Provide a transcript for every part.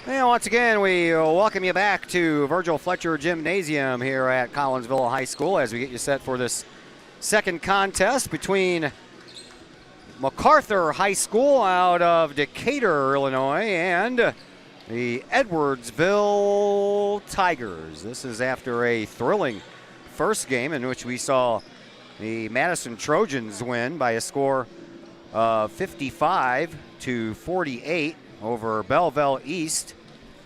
And once again, we welcome you back to Virgil Fletcher Gymnasium here at Collinsville High School as we get you set for this second contest between MacArthur High School out of Decatur, Illinois, and the Edwardsville Tigers. This is after a thrilling first game in which we saw the Madison Trojans win by a score of 55-48 over Belleville East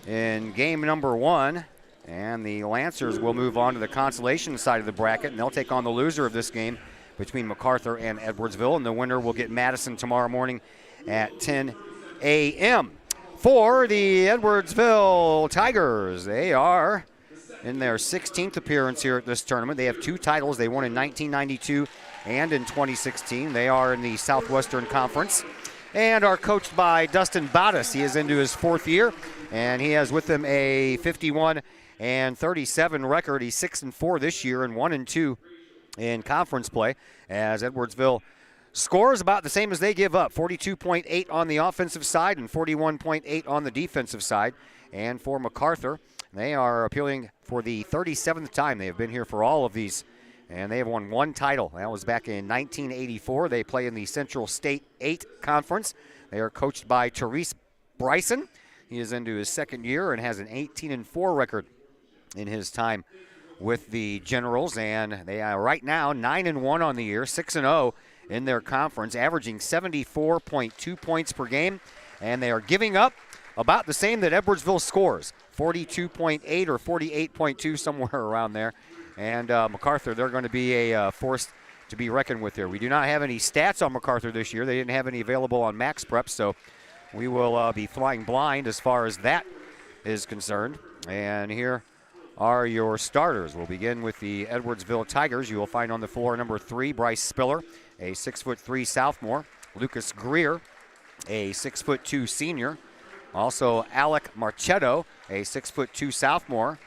in game number one. And the Lancers will move on to the consolation side of the bracket, and they'll take on the loser of this game between MacArthur and Edwardsville, and the winner will get Madison tomorrow morning at 10 a.m. For the Edwardsville Tigers, they are in their 16th appearance here at this tournament. They have two titles. They won in 1992 and in 2016. They are in the Southwestern Conference and are coached by Dustin Bottas. He is into his fourth year, and he has with him a 51-37 record. He's 6-4 this year and 1-2 in conference play, as Edwardsville scores about the same as they give up, 42.8 on the offensive side and 41.8 on the defensive side. And for MacArthur, they are appealing for the 37th time. They have been here for all of these, and they have won one title. That was back in 1984. They play in the Central State 8 Conference. They are coached by Therese Bryson. He is into his second year and has an 18-4 record in his time with the Generals, and they are right now 9-1 on the year, 6-0 in their conference, averaging 74.2 points per game, and they are giving up about the same that Edwardsville scores, 42.8 or 48.2, somewhere around there. And MacArthur, they're going to be a force to be reckoned with here. We do not have any stats on MacArthur this year. They didn't have any available on Max Prep, so we will be flying blind as far as that is concerned. And here are your starters. We'll begin with the Edwardsville Tigers. You will find on the floor number 3, Bryce Spiller, a 6'3" sophomore. Lucas Greer, a 6'2" senior. Also Alec Marchetto, a 6'2" sophomore.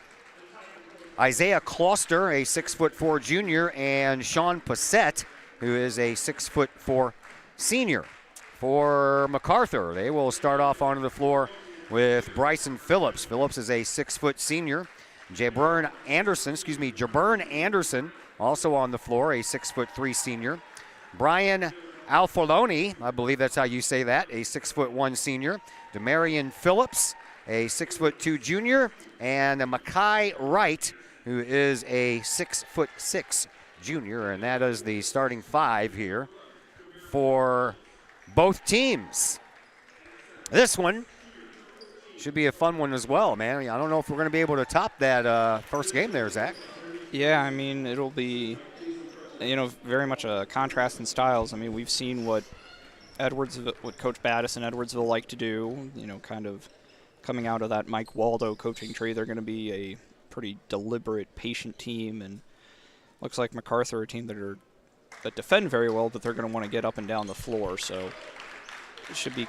Isaiah Closter, a 6'4" junior, and Sean Passett, who is a 6'4" senior. For MacArthur, they will start off onto the floor with Bryson Phillips. Phillips is a 6' senior. Jabern Anderson, also on the floor, a 6'3" senior. Brian Alfoloni, I believe that's how you say that, a 6'1" senior. Demarion Phillips, a 6'2" junior, and Makai Wright, who is a 6'6" junior, and that is the starting five here for both teams. This one should be a fun one as well, man. I don't know if we're going to be able to top that first game there, Zach. Yeah, I mean, it'll be, very much a contrast in styles. I mean, we've seen what Coach Battis and Edwardsville like to do, kind of coming out of that Mike Waldo coaching tree. They're going to be a pretty deliberate, patient team, and looks like MacArthur, a team that defend very well, but they're going to want to get up and down the floor. So it should be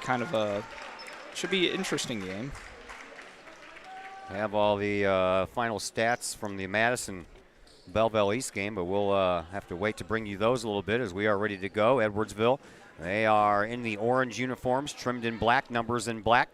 should be an interesting game. I have all the final stats from the Madison Belleville East game, but we'll have to wait to bring you those a little bit as we are ready to go. Edwardsville, they are in the orange uniforms, trimmed in black, numbers in black.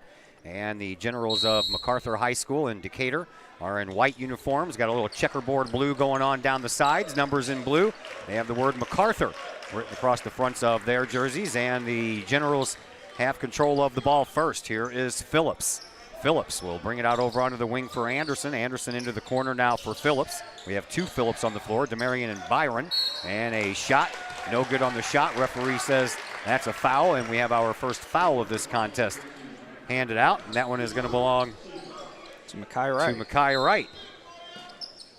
And the Generals of MacArthur High School in Decatur are in white uniforms. Got a little checkerboard blue going on down the sides, numbers in blue. They have the word MacArthur written across the fronts of their jerseys, and the Generals have control of the ball first. Here is Phillips. Phillips will bring it out over onto the wing for Anderson. Anderson into the corner now for Phillips. We have two Phillips on the floor, Demarion and Byron. And a shot, no good on the shot. Referee says that's a foul, and we have our first foul of this contest handed out, and that one is going to belong to Makai Wright.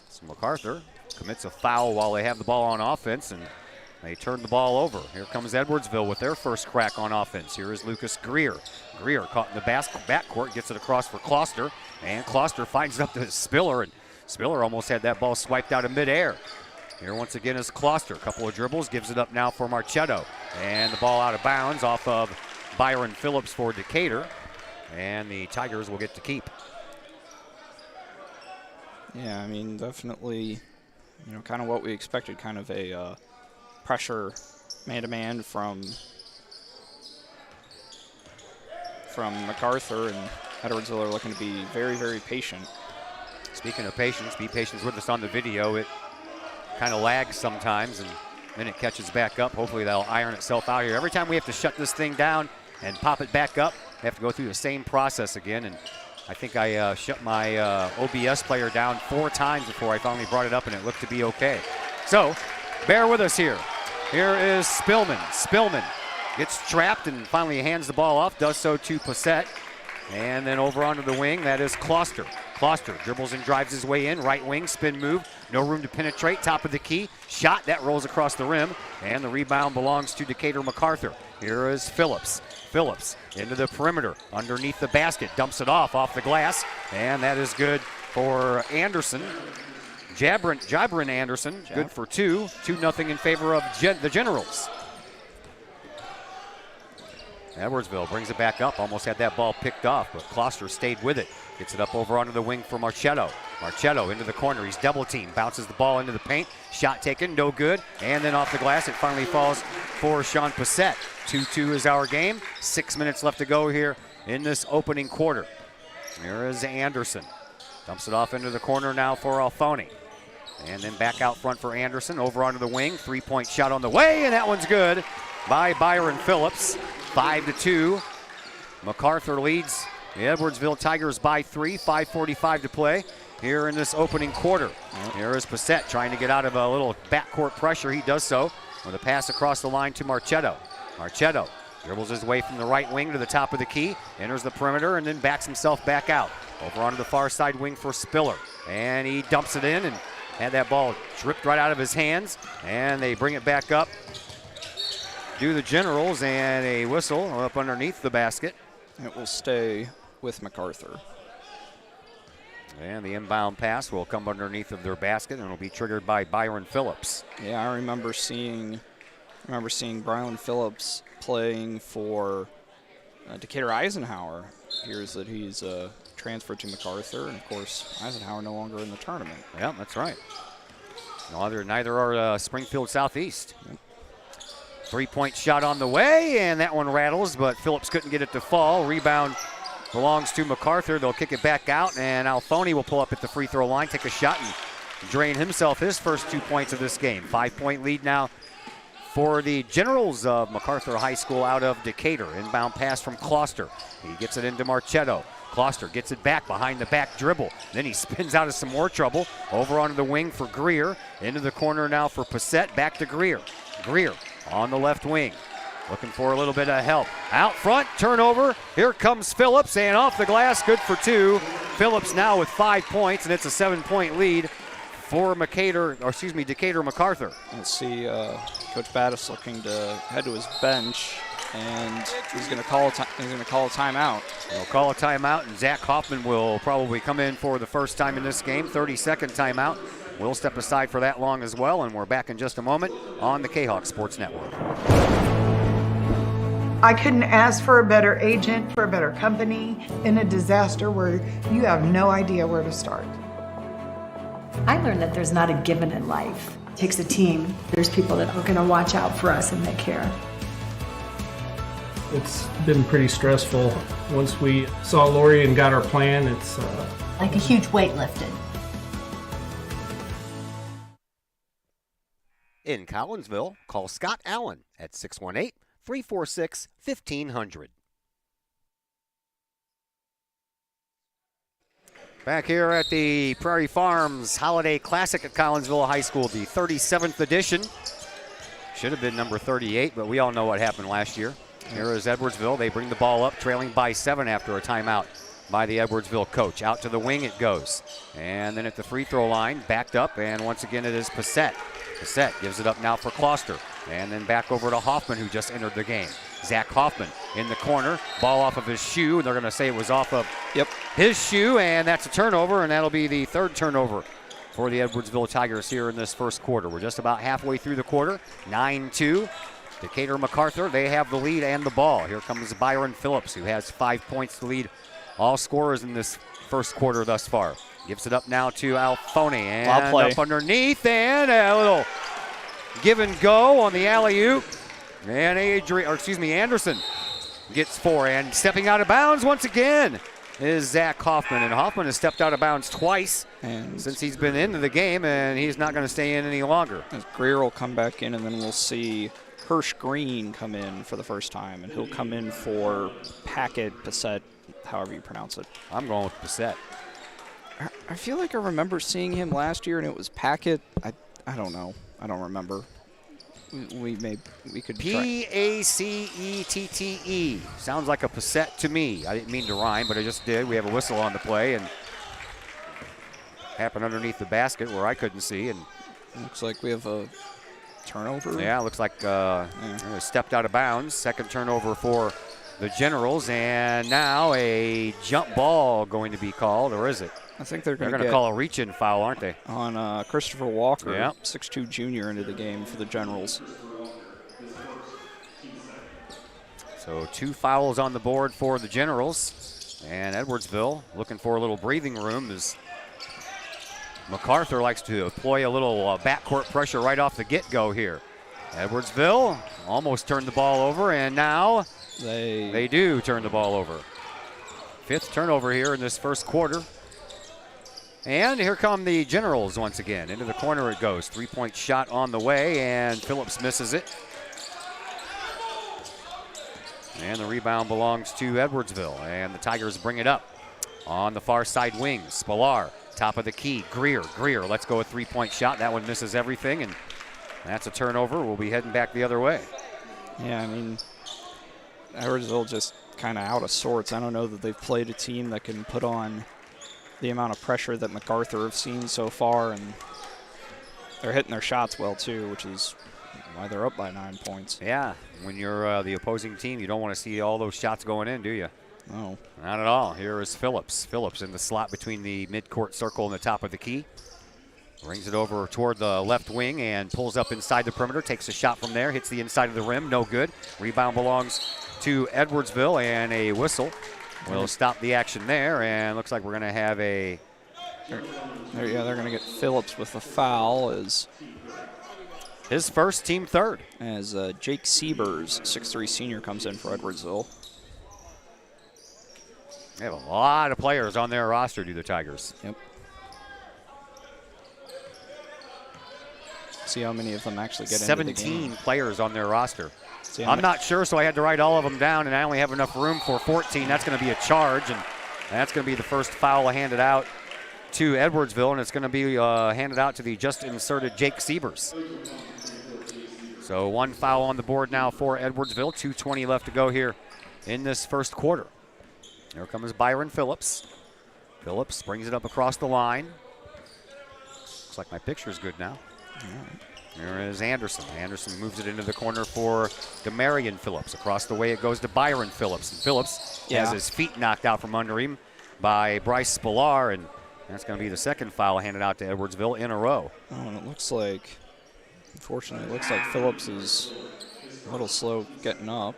So MacArthur commits a foul while they have the ball on offense, and they turn the ball over. Here comes Edwardsville with their first crack on offense. Here is Lucas Greer. Greer caught in the backcourt, gets it across for Closter, and Closter finds it up to Spiller, and Spiller almost had that ball swiped out of midair. Here once again is Closter. A couple of dribbles, gives it up now for Marchetto, and the ball out of bounds off of Byron Phillips for Decatur. And the Tigers will get to keep. Yeah, I mean, definitely, kind of what we expected, kind of a pressure man-to-man from MacArthur, and Edwardsville are looking to be very, very patient. Speaking of patience, be patient with us on the video. It kind of lags sometimes, and then it catches back up. Hopefully that'll iron itself out here. Every time we have to shut this thing down and pop it back up, we have to go through the same process again. And I think I shut my OBS player down 4 times before I finally brought it up, and it looked to be okay. So bear with us here. Here is Spillman. Spillman gets trapped and finally hands the ball off, does so to Passett. And then over onto the wing, that is Kloster. Kloster dribbles and drives his way in, right wing, spin move, no room to penetrate, top of the key, shot, that rolls across the rim, and the rebound belongs to Decatur MacArthur. Here is Phillips. Phillips into the perimeter, underneath the basket, dumps it off the glass, and that is good for Anderson. Jabrin Anderson, good for 2. 2-0 in favor of the Generals. Edwardsville brings it back up, almost had that ball picked off, but Kloster stayed with it. Gets it up over onto the wing for Marchetto. Marchetto into the corner, he's double teamed, bounces the ball into the paint, shot taken, no good, and then off the glass it finally falls for Sean Passett. 2-2 is our game, 6 minutes left to go here in this opening quarter. Here is Anderson, dumps it off into the corner now for Alfoni. And then back out front for Anderson, over onto the wing, 3-point shot on the way, and that one's good by Byron Phillips. 5-2. MacArthur leads the Edwardsville Tigers by 3, 5:45 to play here in this opening quarter. Here is Passett trying to get out of a little backcourt pressure. He does so with a pass across the line to Marchetto. Marchetto dribbles his way from the right wing to the top of the key, enters the perimeter, and then backs himself back out. Over onto the far side wing for Spiller. And he dumps it in and had that ball dripped right out of his hands. And they bring it back up. Do the Generals, and a whistle up underneath the basket. It will stay with MacArthur. And the inbound pass will come underneath of their basket, and will be triggered by Byron Phillips. Yeah, I remember seeing Byron Phillips playing for Decatur Eisenhower. Hears that he's transferred to MacArthur, and of course Eisenhower no longer in the tournament. Yeah, that's right. Neither are Springfield Southeast. Yep. 3-point shot on the way, and that one rattles, but Phillips couldn't get it to fall. Rebound belongs to MacArthur. They'll kick it back out, and Alfoni will pull up at the free throw line, take a shot, and drain himself his first 2 points of this game. 5-point lead now for the Generals of MacArthur High School out of Decatur. Inbound pass from Kloster. He gets it into Marchetto. Kloster gets it back behind the back dribble. Then he spins out of some more trouble. Over onto the wing for Greer. Into the corner now for Passett. Back to Greer. Greer on the left wing, looking for a little bit of help. Out front, turnover. Here comes Phillips, and off the glass, good for 2. Phillips now with 5 points, and it's a 7-point lead for Decatur MacArthur. Let's see, Coach Battis looking to head to his bench, and he's going to call a timeout. He'll call a timeout, and Zach Hoffman will probably come in for the first time in this game. 30-second timeout. We'll step aside for that long as well, and we're back in just a moment on the K-Hawk Sports Network. I couldn't ask for a better agent, for a better company in a disaster where you have no idea where to start. I learned that there's not a given in life. It takes a team. There's people that are going to watch out for us and they care. It's been pretty stressful. Once we saw Lori and got our plan, it's like a huge weight lifted. In Collinsville, call Scott Allen at 618-346-1500. Back here at the Prairie Farms Holiday Classic at Collinsville High School, the 37th edition. Should have been number 38, but we all know what happened last year. Here is Edwardsville. They bring the ball up, trailing by 7 after a timeout by the Edwardsville coach. Out to the wing it goes. And then at the free throw line, backed up, and once again it is Passett. Passett gives it up now for Kloster. And then back over to Hoffman, who just entered the game. Zach Hoffman in the corner, ball off of his shoe. They're going to say it was off of his shoe, and that's a turnover, and that'll be the 3rd turnover for the Edwardsville Tigers here in this first quarter. We're just about halfway through the quarter, 9-2. Decatur MacArthur, they have the lead and the ball. Here comes Byron Phillips, who has 5 points to lead all scorers in this first quarter thus far. Gives it up now to Alfoni, and up underneath, and a little give and go on the alley-oop. And Anderson gets 4, and stepping out of bounds once again. is Zach Hoffman. And Hoffman has stepped out of bounds twice And since he's been into the game, and he's not going to stay in any longer. as Greer will come back in, and then we'll see Hirsch Green come in for the first time, and he'll come in for Passett, however you pronounce it. I'm going with Passett. I feel like I remember seeing him last year, and it was Packett. I don't know. I don't remember. We could try. P-A-C-E-T-T-E. Sounds like a Passett to me. I didn't mean to rhyme, but I just did. We have a whistle on the play, and happened underneath the basket where I couldn't see. And Looks like we have a turnover. yeah, looks like stepped out of bounds. Second turnover for the Generals, and now a jump ball going to be called, or is it? I think they're They're going going to to call a reach-in foul, aren't they? on Christopher Walker, Yeah. 6'2" junior, into the game for the Generals. So 2 fouls on the board for the Generals, and Edwardsville looking for a little breathing room as MacArthur likes to employ a little backcourt pressure right off the get-go here. Edwardsville almost turned the ball over, and now they do turn the ball over. 5th turnover here in this first quarter. And here come the Generals once again. Into the corner it goes. 3-point shot on the way, and Phillips misses it. And the rebound belongs to Edwardsville, and the Tigers bring it up. On the far side wing, Spillar, top of the key. Greer, let's go a 3-point shot. That one misses everything, and that's a turnover. We'll be heading back the other way. Yeah, I mean, Edwardsville just kind of out of sorts. I don't know that they've played a team that can put on the amount of pressure that MacArthur have seen so far, and they're hitting their shots well too, which is why they're up by 9 points. Yeah, when you're the opposing team, you don't want to see all those shots going in, do you? No. Not at all. Here is Phillips. Phillips in the slot between the midcourt circle and the top of the key. Brings it over toward the left wing and pulls up inside the perimeter, takes a shot from there, hits the inside of the rim, no good. Rebound belongs to Edwardsville, and a whistle will stop the action there, and looks like we're going to have a... They're going to get Phillips with a foul as his first, team third. As Jake Siebers, 6'3" senior, comes in for Edwardsville. They have a lot of players on their roster, do the Tigers. Yep. See how many of them actually get into the game. 17 players on their roster. See, I'm not sure, so I had to write all of them down, and I only have enough room for 14. That's going to be a charge, and that's going to be the first foul handed out to Edwardsville, and it's going to be handed out to the just inserted Jake Siebers. So 1 foul on the board now for Edwardsville. 2:20 left to go here in this first quarter. Here comes Byron Phillips. Phillips brings it up across the line. Looks like my picture's good now. Here is Anderson. Anderson moves it into the corner for Demarion Phillips. Across the way it goes to Byron Phillips. And Phillips has his feet knocked out from under him by Bryce Spillar, and that's going to be the second foul handed out to Edwardsville in a row. Oh, and it looks like, unfortunately, it looks like Phillips is a little slow getting up.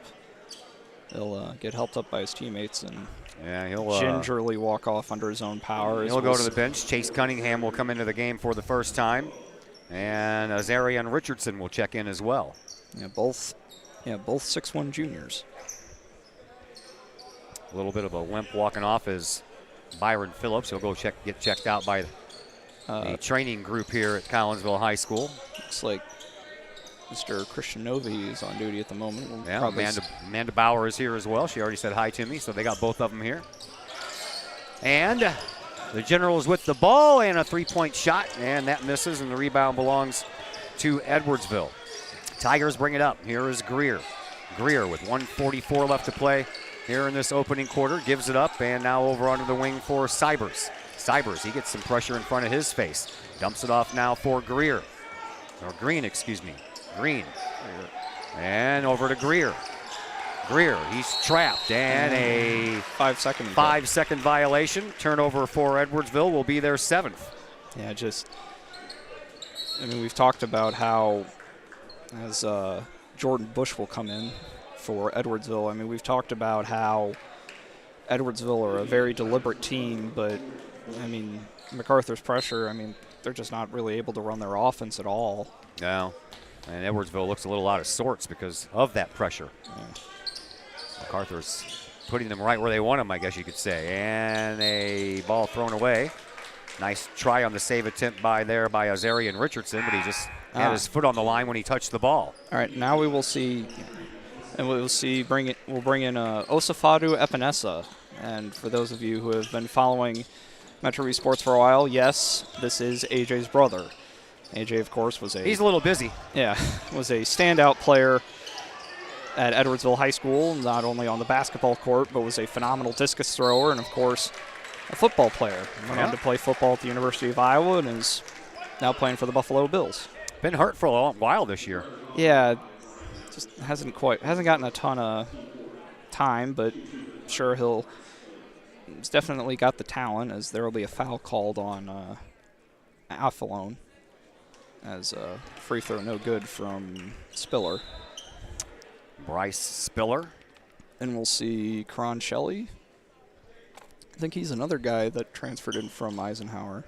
He'll get helped up by his teammates and he'll gingerly walk off under his own power. He'll go to the bench. Chase Cunningham will come into the game for the first time. And Azarian Richardson will check in as well. Yeah, both 6'1" juniors. A little bit of a limp walking off is Byron Phillips. He'll go get checked out by the training group here at Collinsville High School. Looks like Mr. Christian Novi is on duty at the moment. Amanda Bauer is here as well. She already said hi to me, so they got both of them here. And the Generals with the ball and a 3-point shot, and that misses, and the rebound belongs to Edwardsville. Tigers bring it up. Here is Greer. Greer with 1:44 left to play here in this opening quarter. Gives it up, and now over onto the wing for Sybers. Sybers, he gets some pressure in front of his face. Dumps it off now for Greer. Or Green, excuse me. Green. And over to Greer. Greer, he's trapped, and a 5-second violation. Turnover for Edwardsville will be their 7th. Yeah, we've talked about how as Jordan Bush will come in for Edwardsville. We've talked about how Edwardsville are a very deliberate team, but, MacArthur's pressure, they're just not really able to run their offense at all. No, and Edwardsville looks a little out of sorts because of that pressure. Yeah. MacArthur's putting them right where they want them, I guess you could say. And a ball thrown away. Nice try on the save attempt by Azarian Richardson, but he just had his foot on the line when he touched the ball. All right, now we will see, and we'll bring in Osafadu Epinesa. And for those of you who have been following Metro East Sports for a while, yes, this is AJ's brother. AJ, of course, he's a little busy. Yeah, was a standout player at Edwardsville High School, not only on the basketball court, but was a phenomenal discus thrower and, of course, a football player. Went on to play football at the University of Iowa and is now playing for the Buffalo Bills. Been hurt for a while this year. Yeah, just hasn't gotten a ton of time, but sure he's definitely got the talent, as there will be a foul called on Athlone as a free throw no good from Spiller. Bryce Spiller. And we'll see Karan Shelley. I think he's another guy that transferred in from Eisenhower.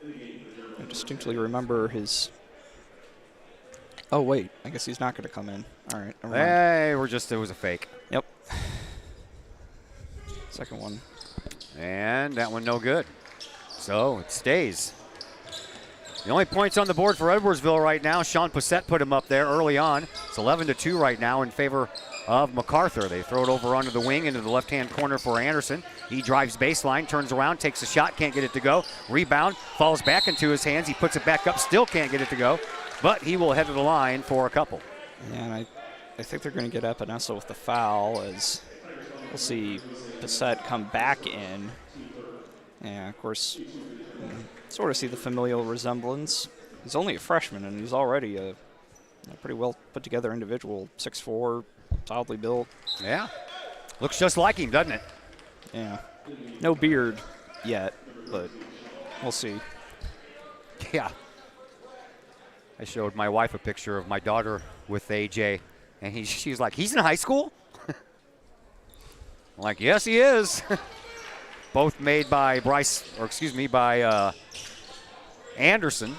I distinctly remember his... Oh, wait. I guess he's not going to come in. All right. Never mind. Hey, it was a fake. Yep. Second one. And that one no good. So it stays. The only points on the board for Edwardsville right now, Sean Passett put him up there early on. It's 11-2 right now in favor of MacArthur. They throw it over onto the wing into the left-hand corner for Anderson. He drives baseline, turns around, takes a shot, can't get it to go. Rebound, falls back into his hands. He puts it back up, still can't get it to go. But he will head to the line for a couple. Yeah, and I think they're going to get Epinesa with the foul, as we'll see Passett come back in. Yeah, of course, sort of see the familial resemblance. He's only a freshman, and he's already a pretty well put together individual. 6'4", solidly built. Yeah. Looks just like him, doesn't it? Yeah. No beard yet, but we'll see. Yeah. I showed my wife a picture of my daughter with AJ, and she's like, he's in high school? I'm like, yes, he is. Both made by Anderson.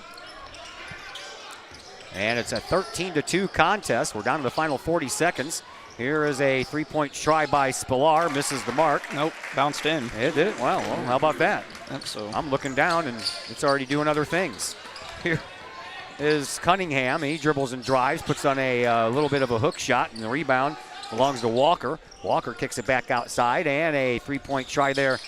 And it's a 13-2 contest. We're down to the final 40 seconds. Here is a three-point try by Spillar. Misses the mark. Nope, bounced in. It did. Well, how about that? Yep, so I'm looking down, and it's already doing other things. Here is Cunningham. He dribbles and drives, puts on a little bit of a hook shot, and the rebound belongs to Walker. Walker kicks it back outside, and a three-point try there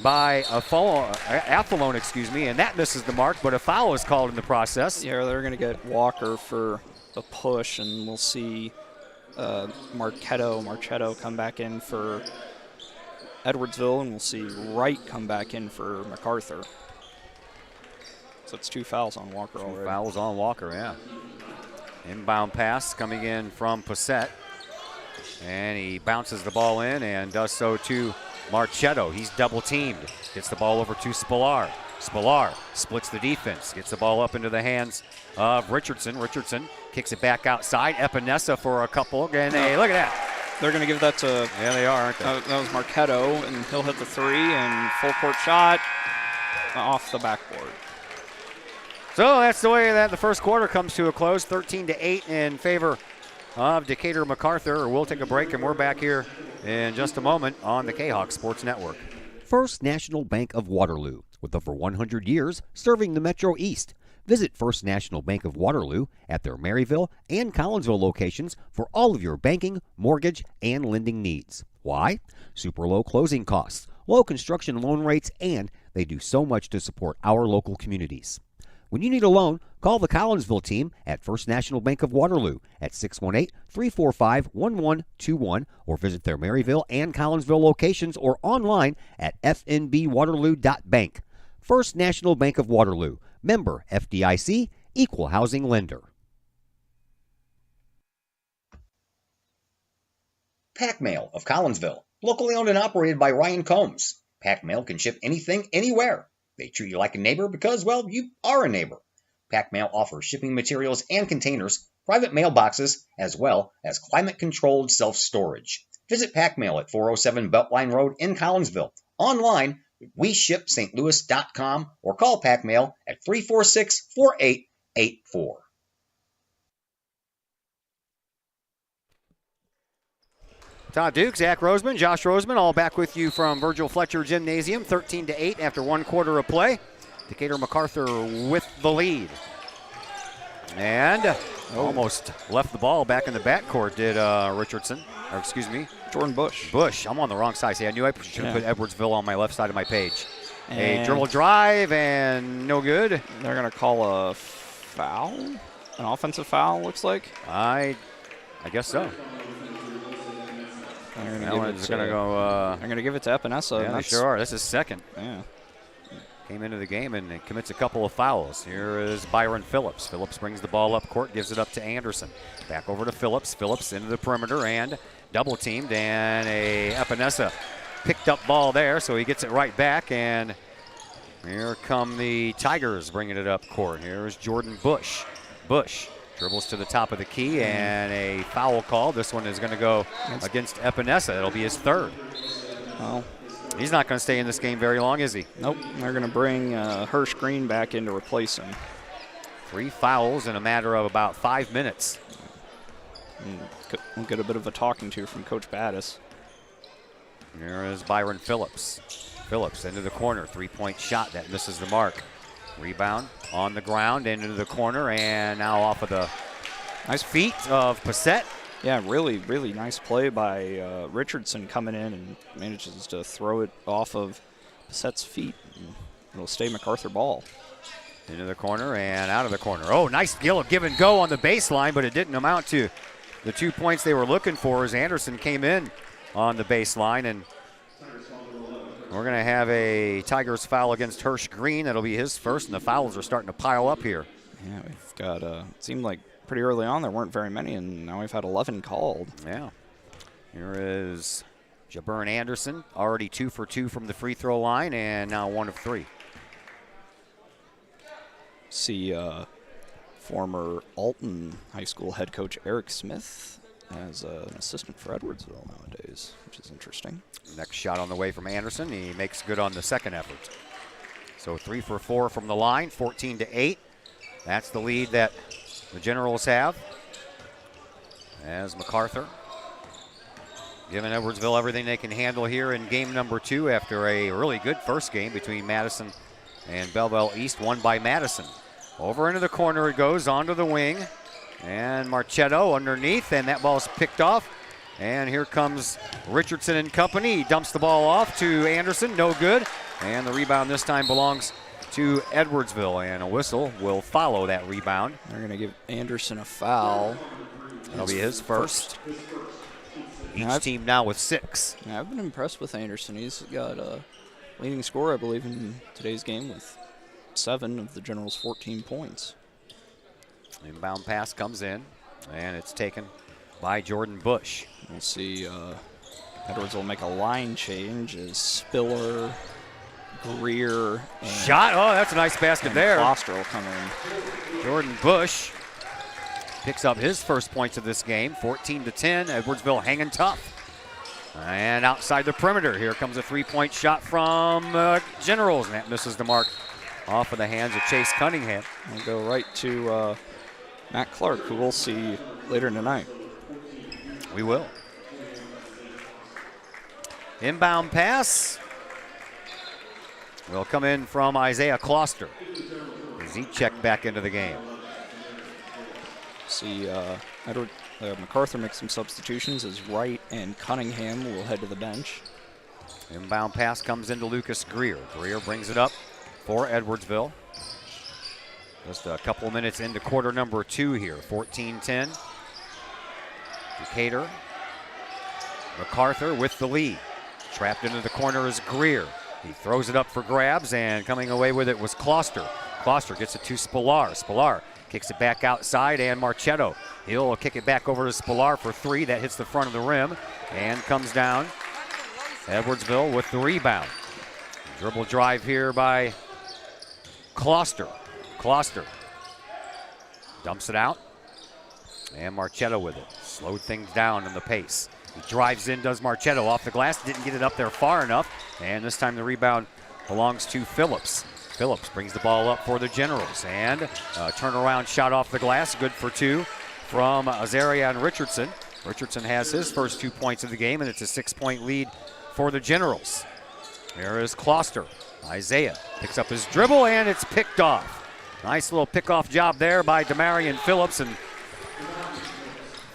by Athlone, and that misses the mark, but a foul is called in the process. Yeah, they're going to get Walker for the push, and we'll see Marchetto come back in for Edwardsville, and we'll see Wright come back in for MacArthur. So it's 2 fouls on Walker already. 2 fouls on Walker, yeah. Inbound pass coming in from Passett, and he bounces the ball in and does so to Marchetto. He's double teamed. Gets the ball over to Spillar. Spillar splits the defense. Gets the ball up into the hands of Richardson. Richardson kicks it back outside. Epinesa for a couple. And hey, look at that. They're going to give that to... Yeah, they are, aren't they? That was Marchetto, and he'll hit the three, and full court shot off the backboard. So that's the way that the first quarter comes to a close. 13-8 in favor of Decatur MacArthur. We'll take a break, and we're back here in just a moment on the K-Hawk Sports Network. First National Bank of Waterloo, with over 100 years serving the Metro East. Visit First National Bank of Waterloo at their Maryville and Collinsville locations for all of your banking, mortgage, and lending needs. Why? Super low closing costs, low construction loan rates, and they do so much to support our local communities. When you need a loan, call the Collinsville team at First National Bank of Waterloo at 618-345-1121 or visit their Maryville and Collinsville locations or online at fnbwaterloo.bank. First National Bank of Waterloo, member FDIC, equal housing lender. Pack Mail of Collinsville, locally owned and operated by Ryan Combs. Pack Mail can ship anything, anywhere. They treat you like a neighbor because, well, you are a neighbor. Pack Mail offers shipping materials and containers, private mailboxes, as well as climate-controlled self-storage. Visit Pack Mail at 407 Beltline Road in Collinsville. Online, WeShipSt.Louis.com or call Pack Mail at 346-4884. Todd Duke, Zach Roseman, Josh Roseman, all back with you from Virgil Fletcher Gymnasium, 13-8 after 1 quarter of play. Decatur MacArthur with the lead. And almost left the ball back in the backcourt, did Richardson, or excuse me. Jordan Bush. Bush, I'm on the wrong side. See, I knew I should have put Edwardsville on my left side of my page. And a dribble drive and no good. They're going to call a foul, an offensive foul, looks like. I guess so. They're Going to give it to Epinesa. Yeah, they sure are. This is second. Yeah. Came into the game and commits a couple of fouls. Here is Byron Phillips. Phillips brings the ball up court, gives it up to Anderson. Back over to Phillips. Phillips into the perimeter and double teamed, and a Epinesa picked up ball there, so he gets it right back, and here come the Tigers bringing it up court. Here's Jordan Bush. Bush dribbles to the top of the key, and a foul call. This one is going to go against Epinesa. It'll be his third. Well, he's not going to stay in this game very long, is he? Nope. They're going to bring Hirsch Green back in to replace him. 3 fouls in a matter of about 5 minutes. We'll get a bit of a talking to from Coach Battis. Here is Byron Phillips. Phillips into the corner. 3-point shot that misses the mark. Rebound on the ground into the corner, and now off of the nice feet of Passett. Yeah, really, really nice play by Richardson coming in and manages to throw it off of Passett's feet. It'll stay MacArthur ball. Into the corner and out of the corner. Oh, nice give and go on the baseline, but it didn't amount to the 2 points they were looking for as Anderson came in on the baseline, and we're going to have a Tigers foul against Hirsch Green. That'll be his first, and the fouls are starting to pile up here. Yeah, we've got, it seemed like pretty early on there weren't very many, and now we've had 11 called. Yeah. Here is Jaburn Anderson, already 2 for 2 from the free throw line, and now 1 of 3. See former Alton High School head coach Eric Smith as an assistant for Edwardsville nowadays, which is interesting. Next shot on the way from Anderson. He makes good on the second effort. So 3 for 4 from the line, 14-8. That's the lead that the Generals have. As MacArthur giving Edwardsville everything they can handle here in game number 2 after a really good first game between Madison and Belleville East, won by Madison. Over into the corner it goes, onto the wing. And Marchetto underneath, and that ball's picked off. And here comes Richardson and company. He dumps the ball off to Anderson, no good. And the rebound this time belongs to Edwardsville, and a whistle will follow that rebound. They're going to give Anderson a foul. That'll be his first. Each team now with 6. Yeah, I've been impressed with Anderson. He's got a leading scorer, I believe, in today's game with 7 of the Generals' 14 points. Inbound pass comes in, and it's taken by Jordan Bush. We'll see Edwardsville make a line change as Spiller, Greer, and shot. Oh, that's a nice basket there. Foster will come in. Jordan Bush picks up his first points of this game, 14-10. Edwardsville hanging tough. And outside the perimeter, here comes a 3-point shot from Generals, and that misses the mark off of the hands of Chase Cunningham. We'll go right to Matt Clark, who we'll see later tonight. We will. Inbound pass will come in from Isaiah Kloster as he checked back into the game. See MacArthur makes some substitutions as Wright and Cunningham will head to the bench. Inbound pass comes into Lucas Greer. Greer brings it up for Edwardsville. Just a couple minutes into quarter number 2 here, 14-10. Decatur. MacArthur with the lead. Trapped into the corner is Greer. He throws it up for grabs, and coming away with it was Kloster. Kloster gets it to Spillar. Spillar kicks it back outside, and Marchetto. He'll kick it back over to Spillar for 3. That hits the front of the rim and comes down. Edwardsville with the rebound. Dribble drive here by Kloster. Kloster dumps it out, and Marchetto with it. Slowed things down in the pace. He drives in, does Marchetto off the glass, didn't get it up there far enough, and this time the rebound belongs to Phillips. Phillips brings the ball up for the Generals, and a turnaround shot off the glass, good for 2 from Azaria and Richardson. Richardson has his first 2 points of the game, and it's a 6-point lead for the Generals. There is Closter. Isaiah picks up his dribble, and it's picked off. Nice little pickoff job there by Demarion Phillips, and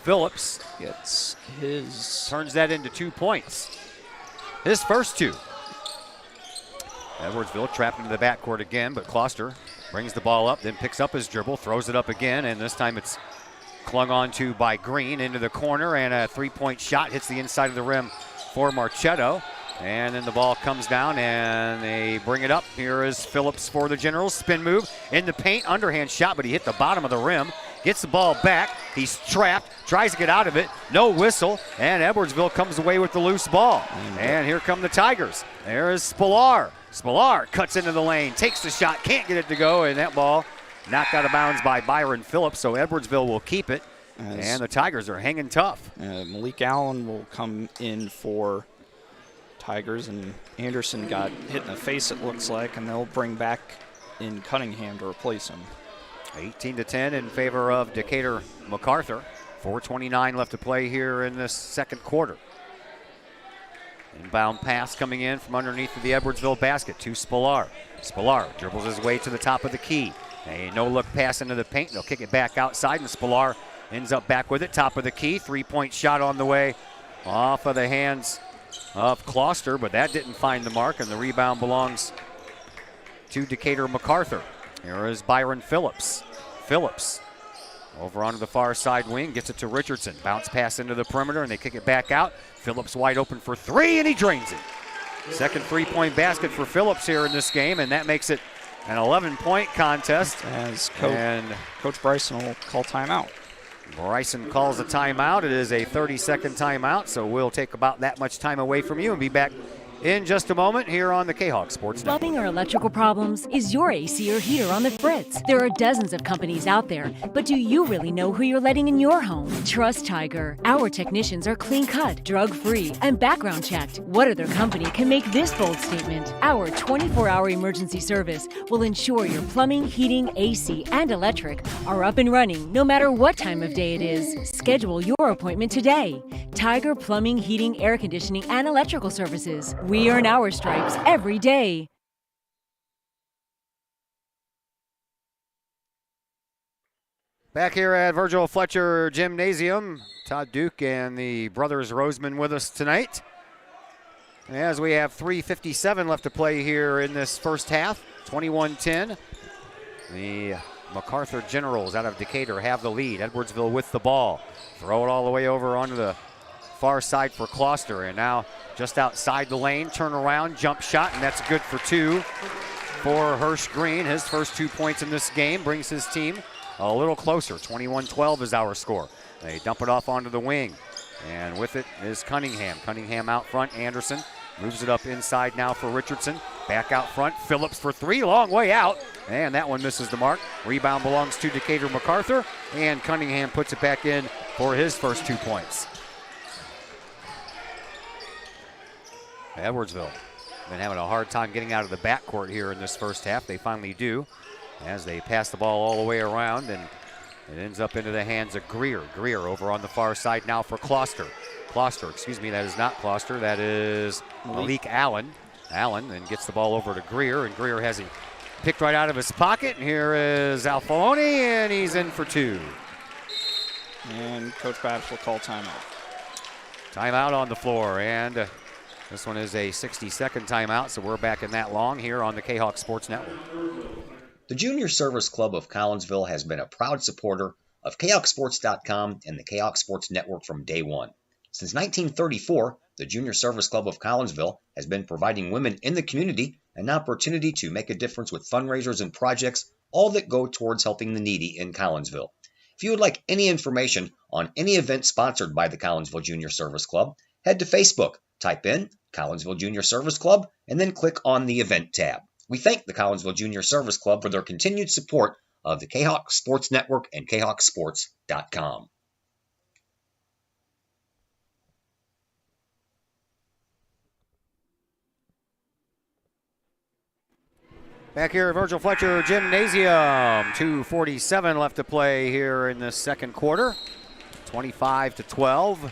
Phillips Gets his. turns that into 2 points. His first 2. Edwardsville trapped into the backcourt again, but Closter brings the ball up, then picks up his dribble, throws it up again, and this time it's clung onto by Green into the corner, and a 3-point shot hits the inside of the rim for Marchetto. And then the ball comes down, and they bring it up. Here is Phillips for the Generals. Spin move in the paint, underhand shot, but he hit the bottom of the rim. Gets the ball back. He's trapped, tries to get out of it. No whistle, and Edwardsville comes away with the loose ball. And here come the Tigers. There is Spillar. Spillar cuts into the lane, takes the shot, can't get it to go, and that ball knocked out of bounds by Byron Phillips, so Edwardsville will keep it. And the Tigers are hanging tough. Malik Allen will come in for Tigers, and Anderson got hit in the face, it looks like, and they'll bring back in Cunningham to replace him. 18-10 in favor of Decatur MacArthur. 4:29 left to play here in this second quarter. Inbound pass coming in from underneath of the Edwardsville basket to Spillar. Spillar dribbles his way to the top of the key. A no-look pass into the paint. They'll kick it back outside, and Spillar ends up back with it. Top of the key. 3-point shot on the way off of the hands of Closter, but that didn't find the mark, and the rebound belongs to Decatur MacArthur. Here is Byron Phillips. Phillips over onto the far side wing, gets it to Richardson. Bounce pass into the perimeter, and they kick it back out. Phillips wide open for 3, and he drains it. Second 3-point basket for Phillips here in this game, and that makes it an 11-point contest. As Coach Bryson will call timeout. Bryson calls a timeout. It is a 30-second timeout, so we'll take about that much time away from you and be back in just a moment here on the K-Hawk Sports Network. Plumbing or electrical problems? Is your AC or heater on the fritz? There are dozens of companies out there, but do you really know who you're letting in your home? Trust Tiger. Our technicians are clean-cut, drug-free, and background-checked. What other company can make this bold statement? Our 24-hour emergency service will ensure your plumbing, heating, AC, and electric are up and running no matter what time of day it is. Schedule your appointment today. Tiger Plumbing, Heating, Air Conditioning, and Electrical Services. We earn our stripes every day. Back here at Virgil Fletcher Gymnasium, Todd Duke and the brothers Roseman with us tonight. As we have 3:57 left to play here in this first half, 21-10. The MacArthur Generals out of Decatur have the lead. Edwardsville with the ball. Throw it all the way over onto the far side for Closter, and now just outside the lane, turn around, jump shot, and that's good for 2 for Hirsch Green. His first 2 points in this game brings his team a little closer. 21-12 is our score. They dump it off onto the wing, and with it is Cunningham. Cunningham out front. Anderson moves it up inside now for Richardson. Back out front, Phillips for 3, long way out, and that one misses the mark. Rebound belongs to Decatur MacArthur, and Cunningham puts it back in for his first 2 points. Edwardsville been having a hard time getting out of the backcourt here in this first half. They finally do, as they pass the ball all the way around, and it ends up into the hands of Greer. Greer over on the far side now for Closter. That is not Closter, that is Malik Allen. Allen then gets the ball over to Greer, and Greer has it picked right out of his pocket. And here is Alfoni, and he's in for 2. And Coach Babbitt will call timeout. Timeout on the floor, and this one is a 60-second timeout, so we're back in that long here on the K-Hawk Sports Network. The Junior Service Club of Collinsville has been a proud supporter of KHawkSports.com and the K-Hawk Sports Network from day one. Since 1934, the Junior Service Club of Collinsville has been providing women in the community an opportunity to make a difference with fundraisers and projects, all that go towards helping the needy in Collinsville. If you would like any information on any event sponsored by the Collinsville Junior Service Club, head to Facebook, type in Collinsville Junior Service Club, and then click on the Event tab. We thank the Collinsville Junior Service Club for their continued support of the K-Hawk Sports Network and KHawkSports.com. Back here at Virgil Fletcher Gymnasium, 2:47 left to play here in the second quarter. 25-12. The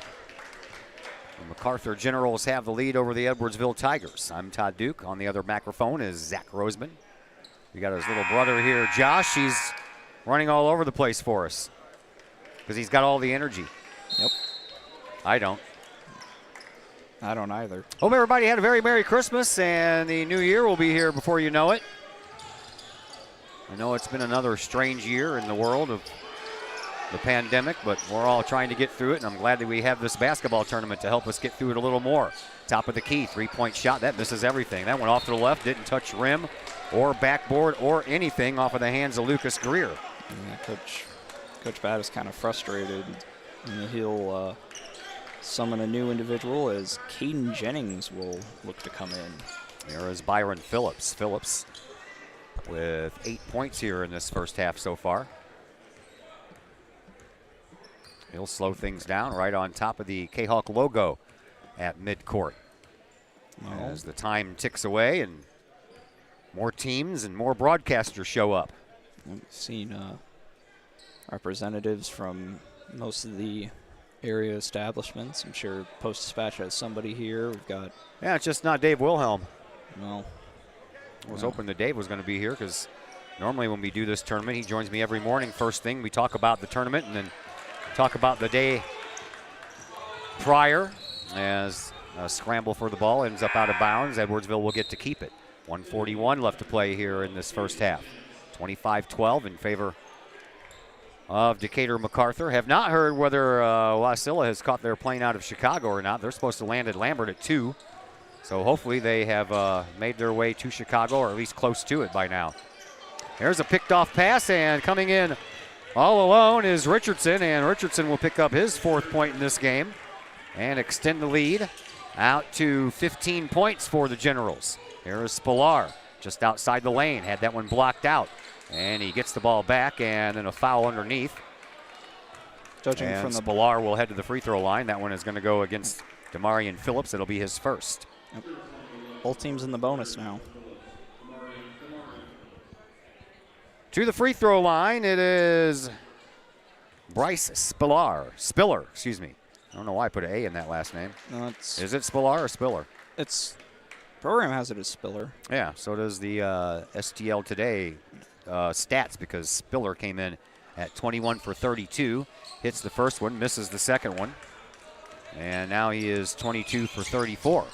MacArthur Generals have the lead over the Edwardsville Tigers. I'm Todd Duke. On the other microphone is Zach Roseman. We got his little brother here, Josh. He's running all over the place for us because he's got all the energy. Yep. I don't either. Hope everybody had a very Merry Christmas, and the new year will be here before you know it. I know it's been another strange year in the world of the pandemic, but we're all trying to get through it, and I'm glad that we have this basketball tournament to help us get through it a little more. Top of the key, three-point shot. That misses everything. That went off to the left, didn't touch rim or backboard or anything off of the hands of Lucas Greer. Yeah, Coach Batt is kind of frustrated, and he'll summon a new individual as Caden Jennings will look to come in. There is Byron Phillips. Phillips with 8 points here in this first half so far. He'll slow things down right on top of the K-Hawk logo at midcourt. As the time ticks away and more teams and more broadcasters show up. We've seen representatives from most of the area establishments. I'm sure Post-Dispatch has somebody here. We've got... Yeah, it's just not Dave Wilhelm. Well, I was hoping that Dave was going to be here because normally when we do this tournament, he joins me every morning. First thing, we talk about the tournament and then talk about the day prior as a scramble for the ball ends up out of bounds. Edwardsville will get to keep it. 1:41 left to play here in this first half. 25-12 in favor of Decatur MacArthur. Have not heard whether Wasilla has caught their plane out of Chicago or not. They're supposed to land at Lambert at 2. So hopefully they have made their way to Chicago, or at least close to it by now. There's a picked off pass, and coming in all alone is Richardson, and Richardson will pick up his 4th point in this game and extend the lead out to 15 points for the Generals. Here is Spillar just outside the lane, had that one blocked out, and he gets the ball back, and then a foul underneath. Judging and from the Spillar will head to the free throw line. That one is going to go against Demarion Phillips. It'll be his first. Yep. Both teams in the bonus now. To the free throw line, it is Bryce Spiller, excuse me. I don't know why I put an A in that last name. No, is it Spillar or Spiller? It's program has it as Spiller. Yeah, so does the STL Today stats, because Spiller came in at 21 for 32, hits the first one, misses the second one, and now he is 22 for 34.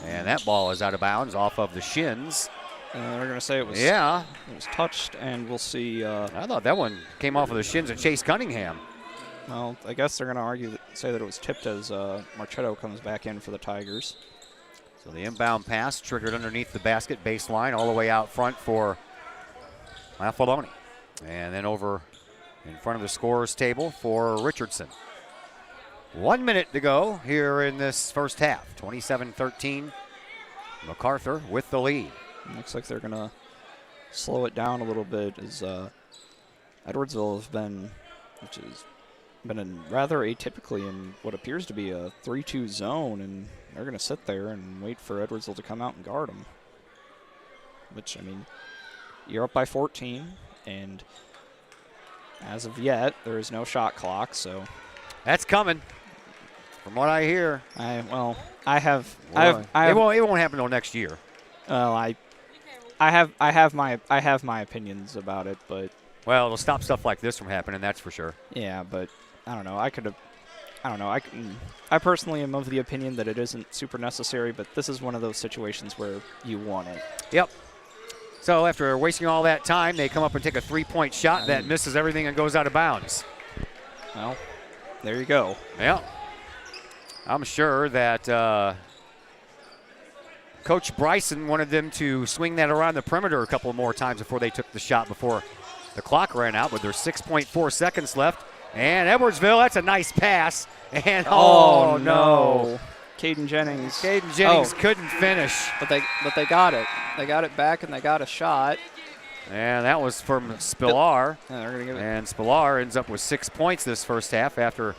And that ball is out of bounds off of the shins. They're going to say it was it was touched, and we'll see. I thought that one came off of the shins of Chase Cunningham. Well, I guess they're going to say that it was tipped as Marchetto comes back in for the Tigers. So the inbound pass triggered underneath the basket baseline all the way out front for Maffaloni. And then over in front of the scorer's table for Richardson. 1 minute to go here in this first half. 27-13. MacArthur with the lead. Looks like they're going to slow it down a little bit as Edwardsville has been, which has been in rather atypically in what appears to be a 3-2 zone, and they're going to sit there and wait for Edwardsville to come out and guard them. Which, I mean, you're up by 14, and as of yet, there is no shot clock, so. That's coming, from what I hear. It won't happen until next year. Well, I have my opinions about it, but. Well, it'll stop stuff like this from happening, that's for sure. Yeah, but I don't know. I personally am of the opinion that it isn't super necessary, but this is one of those situations where you want it. Yep. So after wasting all that time, they come up and take a 3-point shot that misses everything and goes out of bounds. Well, there you go. Yeah. I'm sure that Coach Bryson wanted them to swing that around the perimeter a couple more times before they took the shot before the clock ran out, but there's 6.4 seconds left. And Edwardsville, that's a nice pass. And oh no. Caden Jennings couldn't finish. But they got it. They got it back, and they got a shot. And that was from Spillar. Yeah, they're gonna give it. And Spillar ends up with 6 points this first half after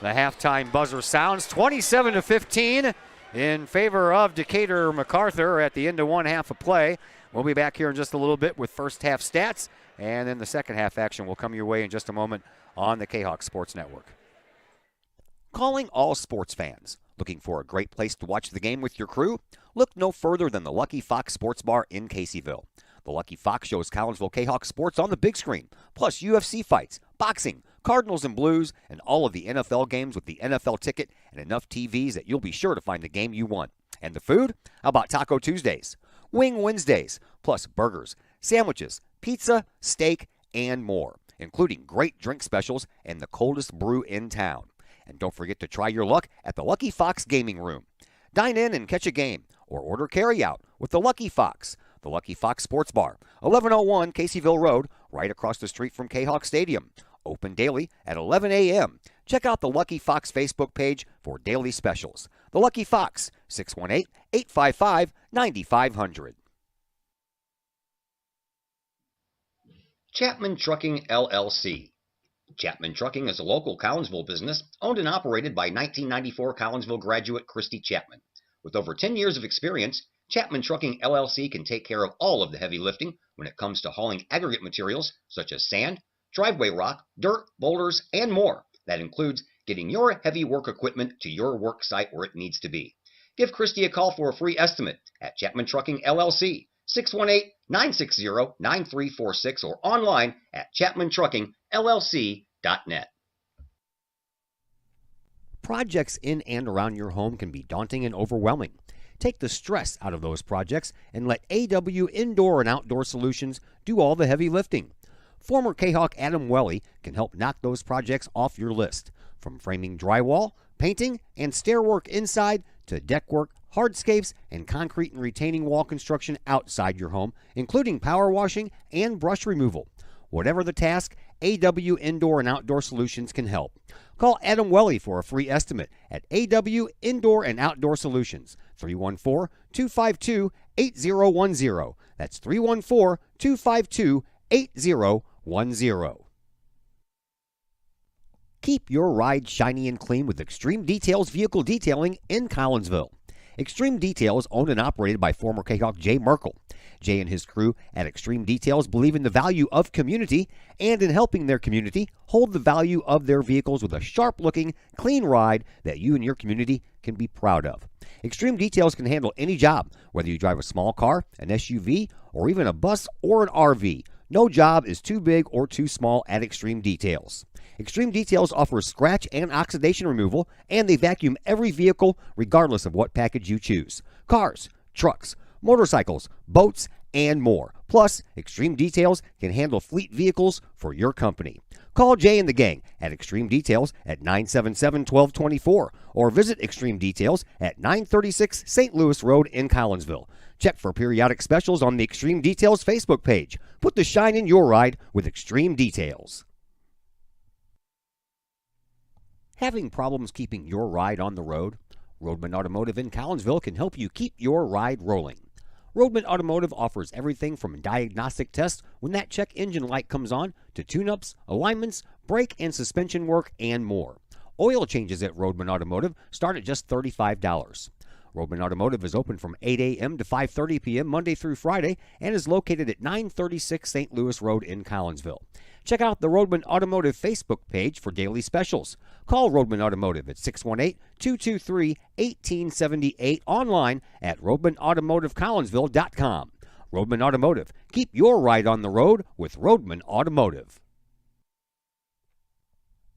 the halftime buzzer sounds. 27-15 in favor of Decatur MacArthur at the end of one half of play. We'll be back here in just a little bit with first half stats, and then the second half action will come your way in just a moment on the K-Hawk Sports Network. Calling all sports fans. Looking for a great place to watch the game with your crew? Look no further than the Lucky Fox Sports Bar in Caseyville. The Lucky Fox shows Collinsville K-Hawk sports on the big screen, plus UFC fights, boxing, Cardinals and Blues, and all of the NFL games with the NFL ticket and enough TVs that you'll be sure to find the game you want. And the food? How about Taco Tuesdays, Wing Wednesdays, plus burgers, sandwiches, pizza, steak, and more, including great drink specials and the coldest brew in town. And don't forget to try your luck at the Lucky Fox Gaming Room. Dine in and catch a game, or order carryout with the Lucky Fox. The Lucky Fox Sports Bar, 1101 Caseyville Road, right across the street from K-Hawk Stadium. Open daily at 11 a.m. Check out the Lucky Fox Facebook page for daily specials. The Lucky Fox, 618-855-9500. Chapman Trucking, LLC. Chapman Trucking is a local Collinsville business owned and operated by 1994 Collinsville graduate Christy Chapman. With over 10 years of experience, Chapman Trucking, LLC can take care of all of the heavy lifting when it comes to hauling aggregate materials such as sand, driveway rock, dirt, boulders, and more. That includes getting your heavy work equipment to your work site where it needs to be. Give Christy a call for a free estimate at Chapman Trucking, LLC, 618-960-9346, or online at chapmantruckingllc.net. Projects in and around your home can be daunting and overwhelming. Take the stress out of those projects and let AW Indoor and Outdoor Solutions do all the heavy lifting. Former K-Hawk Adam Welly can help knock those projects off your list. From framing drywall, painting, and stair work inside to deck work, hardscapes, and concrete and retaining wall construction outside your home, including power washing and brush removal. Whatever the task, AW Indoor and Outdoor Solutions can help. Call Adam Welly for a free estimate at AW Indoor and Outdoor Solutions, 314-252-8010. That's 314-252-8010. Keep your ride shiny and clean with Extreme Details Vehicle Detailing in Collinsville. Extreme Details, owned and operated by former K-Hawk Jay Merkel. Jay and his crew at Extreme Details believe in the value of community and in helping their community hold the value of their vehicles with a sharp-looking, clean ride that you and your community can be proud of. Extreme Details can handle any job, whether you drive a small car, an SUV, or even a bus or an RV. No job is too big or too small at Extreme Details. Extreme Details offers scratch and oxidation removal, and they vacuum every vehicle regardless of what package you choose. Cars, trucks, motorcycles, boats, and more. Plus, Extreme Details can handle fleet vehicles for your company. Call Jay and the gang at Extreme Details at 977-1224 or visit Extreme Details at 936 St. Louis Road in Collinsville. Check for periodic specials on the Extreme Details Facebook page. Put the shine in your ride with Extreme Details. Having problems keeping your ride on the road? Roadman Automotive in Collinsville can help you keep your ride rolling. Roadman Automotive offers everything from diagnostic tests when that check engine light comes on to tune-ups, alignments, brake and suspension work, and more. Oil changes at Roadman Automotive start at just $35. Roadman Automotive is open from 8 a.m. to 5:30 p.m. Monday through Friday and is located at 936 St. Louis Road in Collinsville. Check out the Roadman Automotive Facebook page for daily specials. Call Roadman Automotive at 618-223-1878, online at roadmanautomotivecollinsville.com. Roadman Automotive. Keep your ride on the road with Roadman Automotive.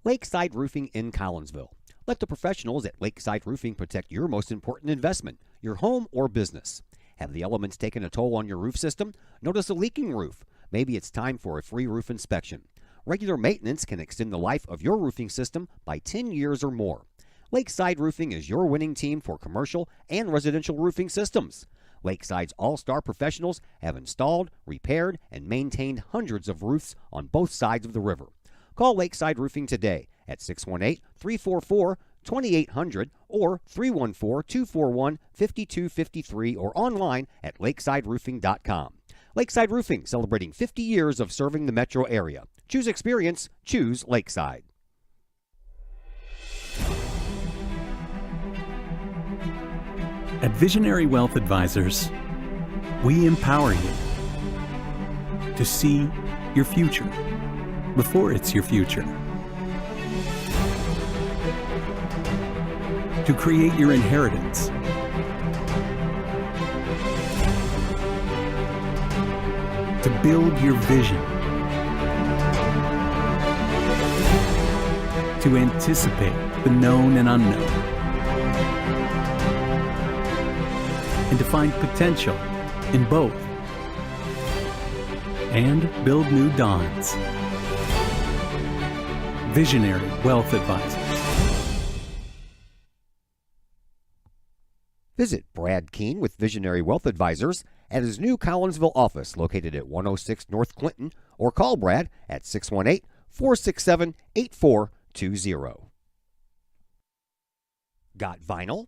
Lakeside Roofing in Collinsville. Let the professionals at Lakeside Roofing protect your most important investment, your home or business. Have the elements taken a toll on your roof system? Notice a leaking roof? Maybe it's time for a free roof inspection. Regular maintenance can extend the life of your roofing system by 10 years or more. Lakeside Roofing is your winning team for commercial and residential roofing systems. Lakeside's all-star professionals have installed, repaired, and maintained hundreds of roofs on both sides of the river. Call Lakeside Roofing today at 618-344-2800 or 314-241-5253 or online at lakesideroofing.com. Lakeside Roofing, celebrating 50 years of serving the metro area. Choose experience, choose Lakeside. At Visionary Wealth Advisors, we empower you to see your future before it's your future. to create your inheritance. To build your vision. To anticipate the known and unknown. And to find potential in both. And build new dawns. Visionary Wealth Advisors. Visit Brad Keene with Visionary Wealth Advisors at his new Collinsville office located at 106 North Clinton, or call Brad at 618-467-8420. Got vinyl?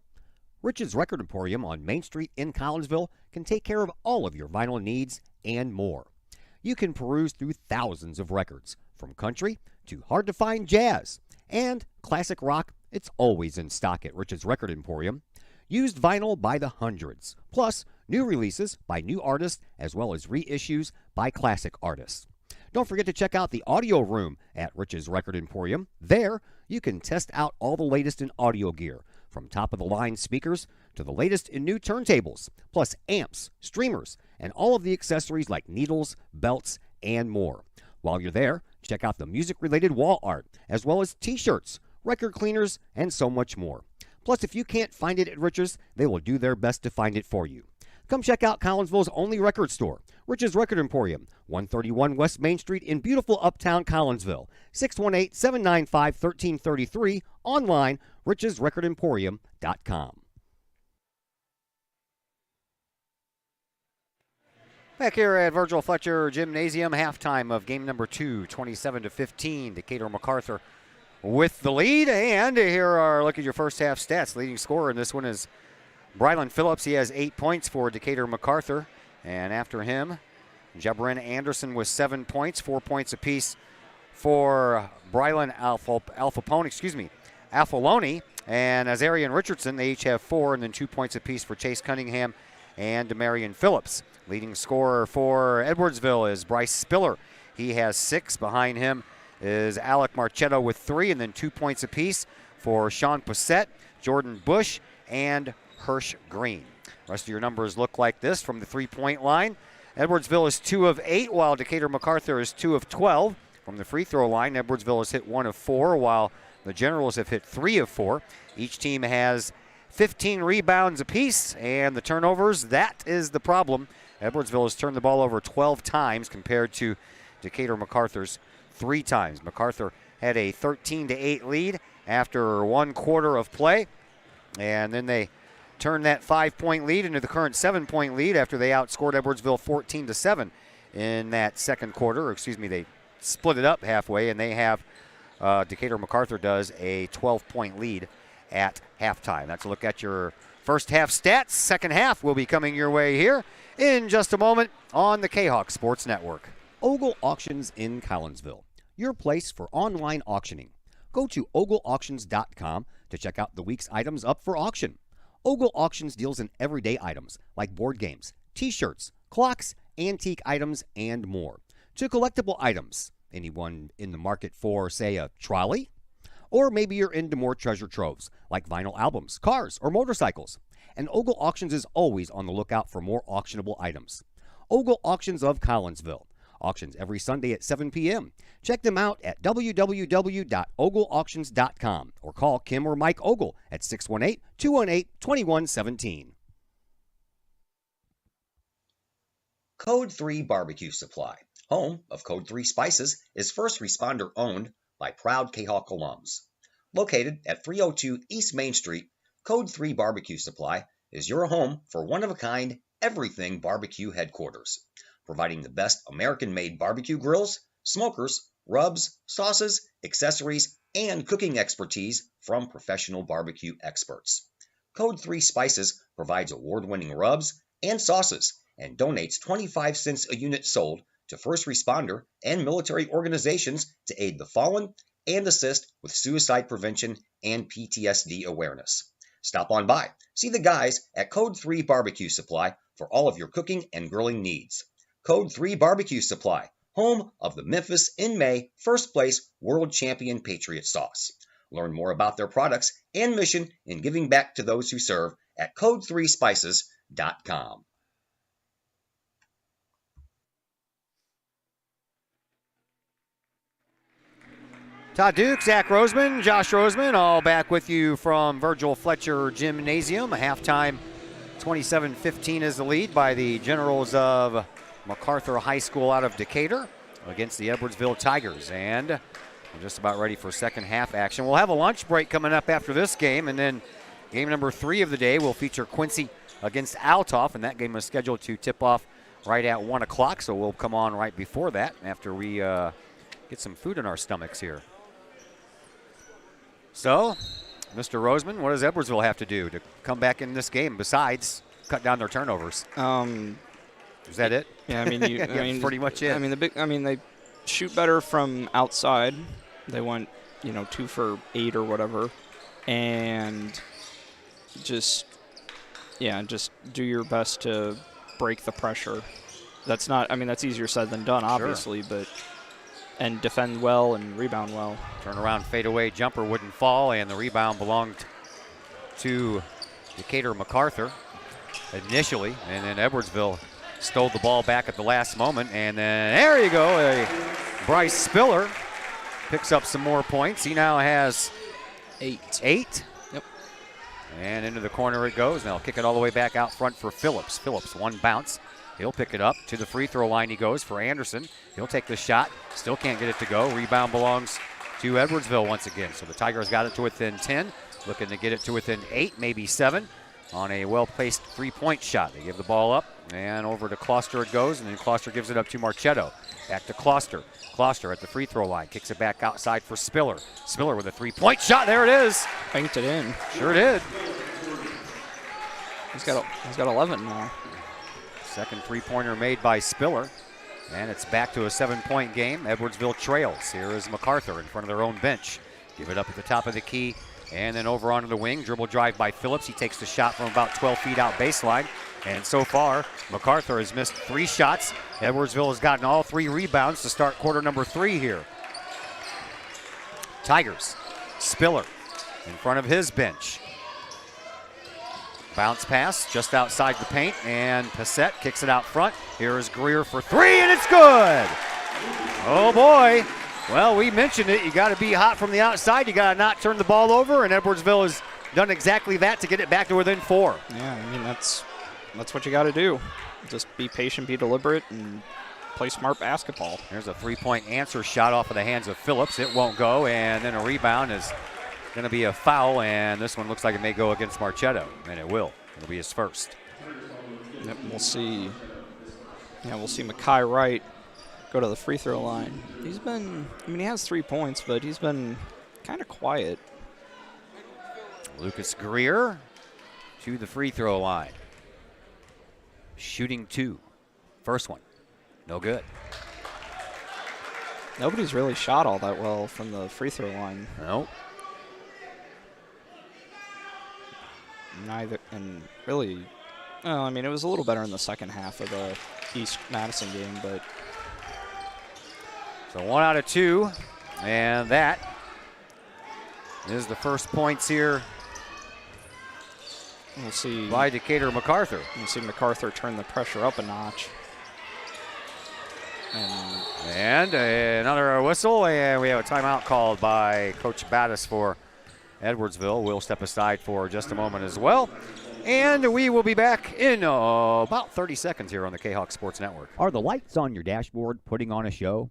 Rich's Record Emporium on Main Street in Collinsville can take care of all of your vinyl needs and more. You can peruse through thousands of records, from country to hard-to-find jazz. And classic rock, it's always in stock at Rich's Record Emporium. Used vinyl by the hundreds, plus new releases by new artists as well as reissues by classic artists. Don't forget to check out the audio room at Rich's Record Emporium. There, you can test out all the latest in audio gear, from top-of-the-line speakers to the latest in new turntables, plus amps, streamers, and all of the accessories like needles, belts, and more. While you're there, check out the music-related wall art, as well as t-shirts, record cleaners, and so much more. Plus, if you can't find it at Rich's, they will do their best to find it for you. Come check out Collinsville's only record store, Rich's Record Emporium, 131 West Main Street in beautiful uptown Collinsville, 618-795-1333, online, richesrecordemporium.com. Back here at Virgil Fletcher Gymnasium, halftime of game number 2, 27-15. Decatur MacArthur with the lead. And here are, look at your first half stats. Leading scorer in this one is Brylan Phillips. He has 8 points for Decatur MacArthur. And after him, Jabrin Anderson with 7 points, 4 points apiece for Brylan Alfaloni and Azarian Richardson. They each have 4, and then 2 points apiece for Chase Cunningham and Demarion Phillips. Leading scorer for Edwardsville is Bryce Spiller. He has 6. Behind him is Alec Marchetto with 3, and then 2 points apiece for Sean Passett, Jordan Bush, and Hirsch Green. Rest of your numbers look like this from the three-point line. Edwardsville is 2 of 8, while Decatur MacArthur is 2 of 12. From the free throw line, Edwardsville has hit 1 of 4, while the Generals have hit 3 of 4. Each team has 15 rebounds apiece, and the turnovers, that is the problem. Edwardsville has turned the ball over 12 times compared to Decatur MacArthur's 3 times. MacArthur had a 13-8 lead after 1 quarter of play, and then they turned that 5-point lead into the current 7-point lead after they outscored Edwardsville 14-7 in that second quarter. They split it up halfway, and they have Decatur MacArthur does a 12-point lead at halftime. That's a look at your first half stats. Second half will be coming your way here in just a moment on the K-Hawk Sports Network. Ogle Auctions in Collinsville, your place for online auctioning. Go to ogleauctions.com to check out the week's items up for auction. Ogle Auctions deals in everyday items like board games, t-shirts, clocks, antique items, and more. To collectible items, anyone in the market for, say, a trolley? Or maybe you're into more treasure troves like vinyl albums, cars, or motorcycles. And Ogle Auctions is always on the lookout for more auctionable items. Ogle Auctions of Collinsville. Auctions every Sunday at 7 p.m. Check them out at www.ogleauctions.com or call Kim or Mike Ogle at 618-218-2117. Code 3 Barbecue Supply, home of Code 3 Spices, is first responder owned by proud K-Hawk alums. Located at 302 East Main Street, Code 3 Barbecue Supply is your home for one-of-a-kind everything barbecue headquarters, providing the best American-made barbecue grills, smokers, rubs, sauces, accessories, and cooking expertise from professional barbecue experts. Code 3 Spices provides award-winning rubs and sauces and donates 25 cents a unit sold to first responder and military organizations to aid the fallen and assist with suicide prevention and PTSD awareness. Stop on by. See the guys at Code 3 Barbecue Supply for all of your cooking and grilling needs. Code 3 Barbecue Supply, home of the Memphis in May first place world champion Patriot sauce. Learn more about their products and mission in giving back to those who serve at code3spices.com. Todd Duke, Zach Roseman, Josh Roseman, all back with you from Virgil Fletcher Gymnasium. A halftime 27-15 is the lead by the Generals of MacArthur High School out of Decatur against the Edwardsville Tigers. And we're just about ready for second half action. We'll have a lunch break coming up after this game, and then game number 3 of the day will feature Quincy against Altoff, and that game is scheduled to tip off right at 1 o'clock, so we'll come on right before that after we get some food in our stomachs here. So, Mr. Roseman, what does Edwardsville have to do to come back in this game besides cut down their turnovers? Is that it? Yeah, I mean, I mean, pretty much it. I mean, they shoot better from outside. They went, 2 for 8 or whatever, and just do your best to break the pressure. That's not. I mean, that's easier said than done, obviously, but. And defend well and rebound well. Turnaround fadeaway jumper wouldn't fall, and the rebound belonged to Decatur MacArthur initially, and then Edwardsville stole the ball back at the last moment, and then there you go, Bryce Spiller picks up some more points. He now has 8. Yep. And into the corner it goes. Now kick it all the way back out front for Phillips. Phillips, one bounce. He'll pick it up. To the free throw line he goes for Anderson. He'll take the shot. Still can't get it to go. Rebound belongs to Edwardsville once again. So the Tigers got it to within 10. Looking to get it to within 8, maybe 7 on a well-placed three-point shot. They give the ball up, and over to Closter it goes, and then Closter gives it up to Marchetto. Back to Closter. Closter at the free throw line. Kicks it back outside for Spiller. Spiller with a three-point shot. There it is. Banked it in. Sure did. He's got 11 now. Second three-pointer made by Spiller. And it's back to a 7-point game. Edwardsville trails. Here is MacArthur in front of their own bench. Give it up at the top of the key. And then over onto the wing. Dribble drive by Phillips. He takes the shot from about 12 feet out baseline. And so far, MacArthur has missed 3 shots. Edwardsville has gotten all 3 rebounds to start quarter number 3 here. Tigers. Spiller in front of his bench. Bounce pass just outside the paint, and Passett kicks it out front. Here is Greer for 3, and it's good. Oh boy. Well, we mentioned it. You got to be hot from the outside. You got to not turn the ball over, and Edwardsville has done exactly that to get it back to within 4. Yeah, I mean, that's what you got to do. Just be patient, be deliberate, and play smart basketball. There's a 3-point answer shot off of the hands of Phillips. It won't go, and then a rebound is going to be a foul, and this one looks like it may go against Marchetto, and it will. It'll be his first. Yep, we'll see. Yeah, we'll see Makai Wright go to the free throw line. He's been, he has 3 points, but he's been kind of quiet. Lucas Greer to the free throw line. Shooting 2. First one, no good. Nobody's really shot all that well from the free throw line. Nope. Neither, and really, well, I mean, it was a little better in the second half of the East Madison game, but. So 1 out of 2, and that is the first points here. We'll see. By Decatur MacArthur. We'll see MacArthur turn the pressure up a notch. And another whistle, and we have a timeout called by Coach Battis for Edwardsville. We'll step aside for just a moment as well. And we will be back in about 30 seconds here on the K-Hawk Sports Network. Are the lights on your dashboard putting on a show?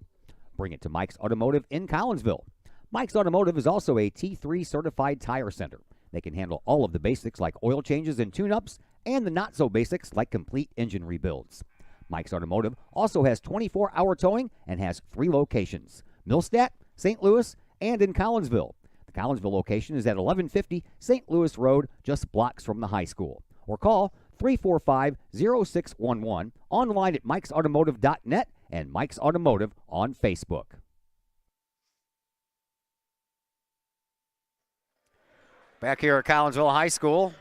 Bring it to Mike's Automotive in Collinsville. Mike's Automotive is also a T3 certified tire center. They can handle all of the basics like oil changes and tune-ups, and the not-so-basics like complete engine rebuilds. Mike's Automotive also has 24-hour towing and has 3 locations: Millstadt, St. Louis, and in Collinsville. The Collinsville location is at 1150 St. Louis Road, just blocks from the high school. Or call 345-0611, online at mikesautomotive.net and Mike's Automotive on Facebook. Back here at Collinsville High School,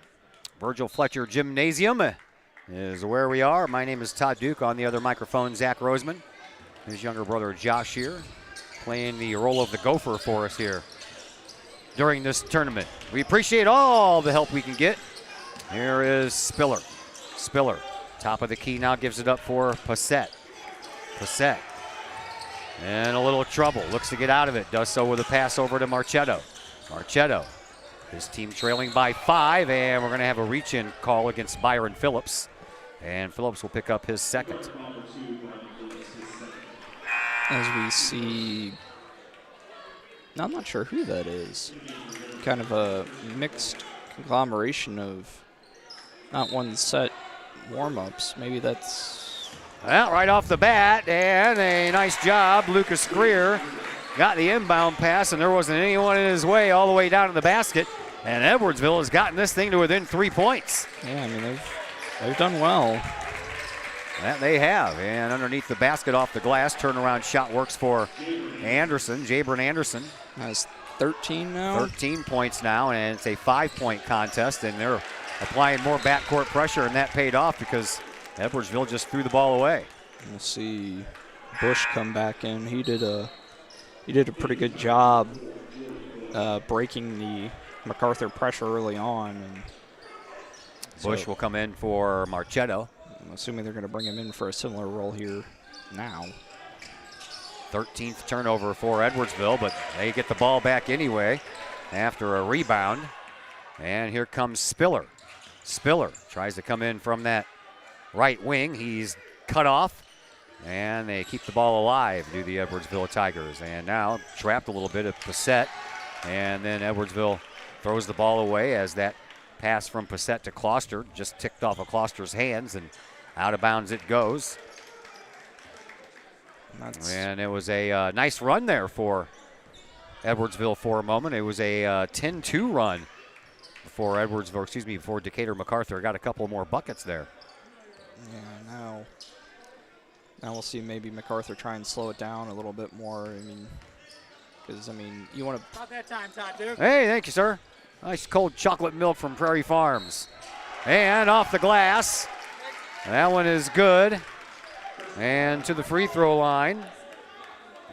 Virgil Fletcher Gymnasium is where we are. My name is Todd Duke. On the other microphone, Zach Roseman. His younger brother, Josh, here, playing the role of the gopher for us here. during this tournament. We appreciate all the help we can get. Here is Spiller. Spiller, top of the key now, gives it up for Passett. Passett in a little trouble, looks to get out of it, does so with a pass over to Marchetto. Marchetto, his team trailing by 5, and we're going to have a reach-in call against Byron Phillips. And Phillips will pick up his second. As we see, I'm not sure who that is. Kind of a mixed conglomeration of not one set warm-ups. Maybe that's... Well, right off the bat, and a nice job. Lucas Greer got the inbound pass, and there wasn't anyone in his way all the way down to the basket. And Edwardsville has gotten this thing to within 3 points. Yeah, I mean, they've done well. That they have. And underneath the basket off the glass, turnaround shot works for Anderson. Jabron Anderson has 13 now. 13 points now, and it's a 5-point contest, and they're applying more backcourt pressure, and that paid off because Edwardsville just threw the ball away. We'll see Bush come back in. He did a pretty good job breaking the MacArthur pressure early on. And Bush will come in for Marchetto. I'm assuming they're going to bring him in for a similar role here now. 13th turnover for Edwardsville, but they get the ball back anyway after a rebound. And here comes Spiller. Spiller tries to come in from that right wing. He's cut off, and they keep the ball alive, do the Edwardsville Tigers. And now trapped a little bit at Passett, and then Edwardsville throws the ball away as that pass from Passett to Closter just ticked off of Closter's hands, and out of bounds it goes. And it was a nice run there for Edwardsville for a moment. It was a 10-2 run for Edwardsville, before Decatur MacArthur got a couple more buckets there. Yeah, now we'll see maybe MacArthur try and slow it down a little bit more. I mean, because, you want to... About that time, Todd Duke. Hey, thank you, sir. Nice cold chocolate milk from Prairie Farms. And off the glass. That one is good. And to the free throw line,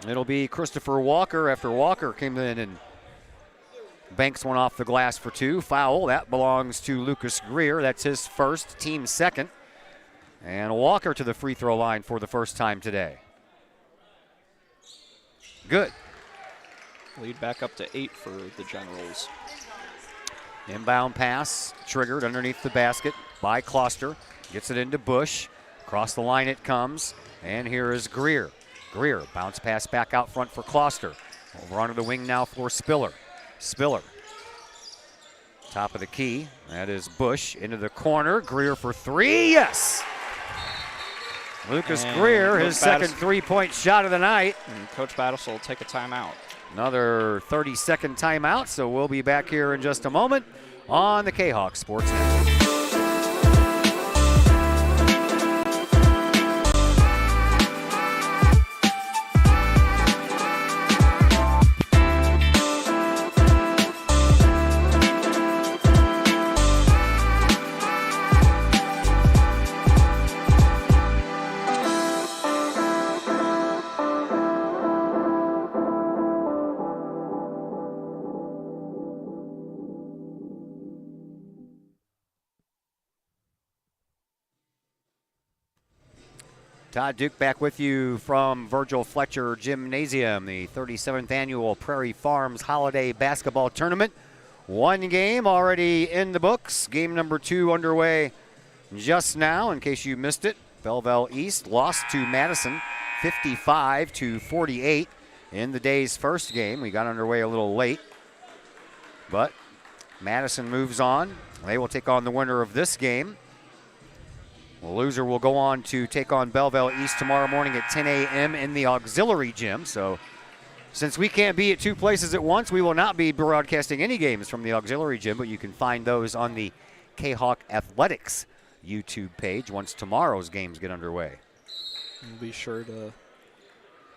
it'll be Christopher Walker after Walker came in and banks one off the glass for 2. Foul, that belongs to Lucas Greer. That's his first, team second. And Walker to the free throw line for the first time today. Good. Lead back up to 8 for the Generals. Inbound pass triggered underneath the basket by Closter. Gets it into Bush. Across the line it comes. And here is Greer. Greer, bounce pass back out front for Closter. Over onto the wing now for Spiller. Spiller. Top of the key. That is Bush into the corner. Greer for 3. Yes! Lucas Greer, his second 3-point shot of the night. And Coach Battlesall will take a timeout. Another 30-second timeout, so we'll be back here in just a moment on the K-Hawk Sports Network. Todd Duke back with you from Virgil Fletcher Gymnasium, the 37th annual Prairie Farms Holiday Basketball Tournament. One game already in the books. Game number 2 underway just now, in case you missed it. Belleville East lost to Madison 55-48 in the day's first game. We got underway a little late, but Madison moves on. They will take on the winner of this game. The loser will go on to take on Belleville East tomorrow morning at 10 a.m. in the auxiliary gym. So since we can't be at 2 places at once, we will not be broadcasting any games from the auxiliary gym, but you can find those on the K-Hawk Athletics YouTube page once tomorrow's games get underway. We'll be sure to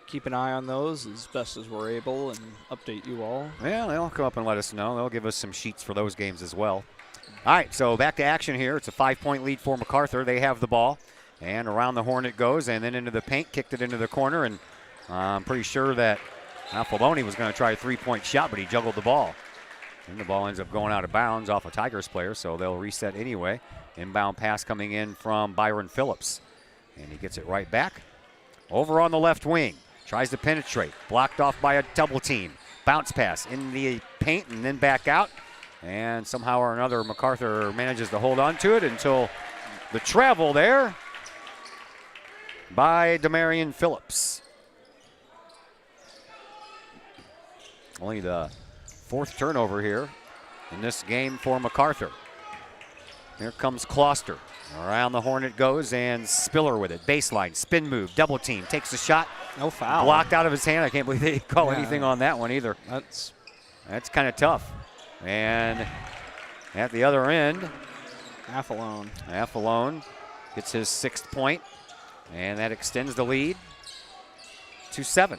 keep an eye on those as best as we're able and update you all. Yeah, they'll come up and let us know. They'll give us some sheets for those games as well. All right, so back to action here. It's a 5-point lead for MacArthur. They have the ball, and around the horn it goes, and then into the paint, kicked it into the corner, and I'm pretty sure that Falboni was going to try a 3-point shot, but he juggled the ball. And the ball ends up going out of bounds off a Tigers player, so they'll reset anyway. Inbound pass coming in from Byron Phillips. And he gets it right back. Over on the left wing. Tries to penetrate. Blocked off by a double team. Bounce pass in the paint and then back out. And somehow or another, MacArthur manages to hold on to it until the travel there by Demarion Phillips. Only the 4th turnover here in this game for MacArthur. Here comes Closter. Around the horn it goes, and Spiller with it. Baseline, spin move, double team, takes the shot. No foul. Blocked out of his hand. I can't believe they didn't call anything on that one either. That's kind of tough. And at the other end, Afalone gets his 6th point, and that extends the lead to 7.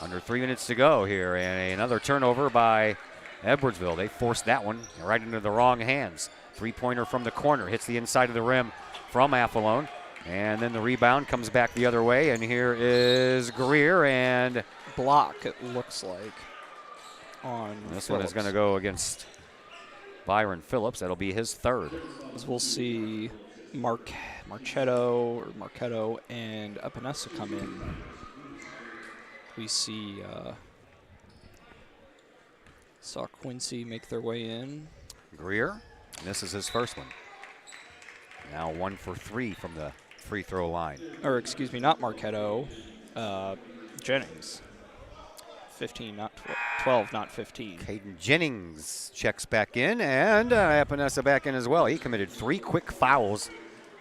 Under 3 minutes to go here, and another turnover by Edwardsville. They forced that one right into the wrong hands. 3-pointer from the corner, hits the inside of the rim from Afalone. And then the rebound comes back the other way, and here is Greer, and block, it looks like, on this Phillips. one is going to go against Byron Phillips. That'll be his 3rd. As we'll see Marchetto and Epinesa come in. We saw Quincy make their way in. Greer, this is his 1st one. Now 1 for 3 from the free throw line. Or excuse me, not Marchetto, Jennings. 15, not 12, not 15. Caden Jennings checks back in, and Epinesa back in as well. He committed 3 quick fouls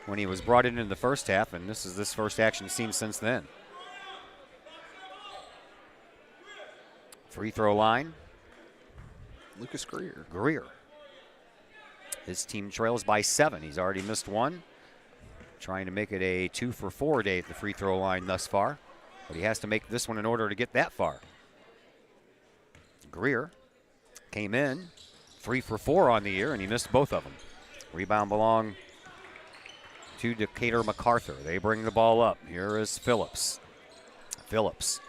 when he was brought in the first half, and this is this first action seen since then. Free throw line. Lucas Greer. His team trails by 7. He's already missed 1. Trying to make it a 2 for 4 day at the free throw line thus far. But he has to make this one in order to get that far. Greer came in 3 for 4 on the year, and he missed both of them. Rebound belonged to Decatur MacArthur. They bring the ball up. Here is Phillips. Phillips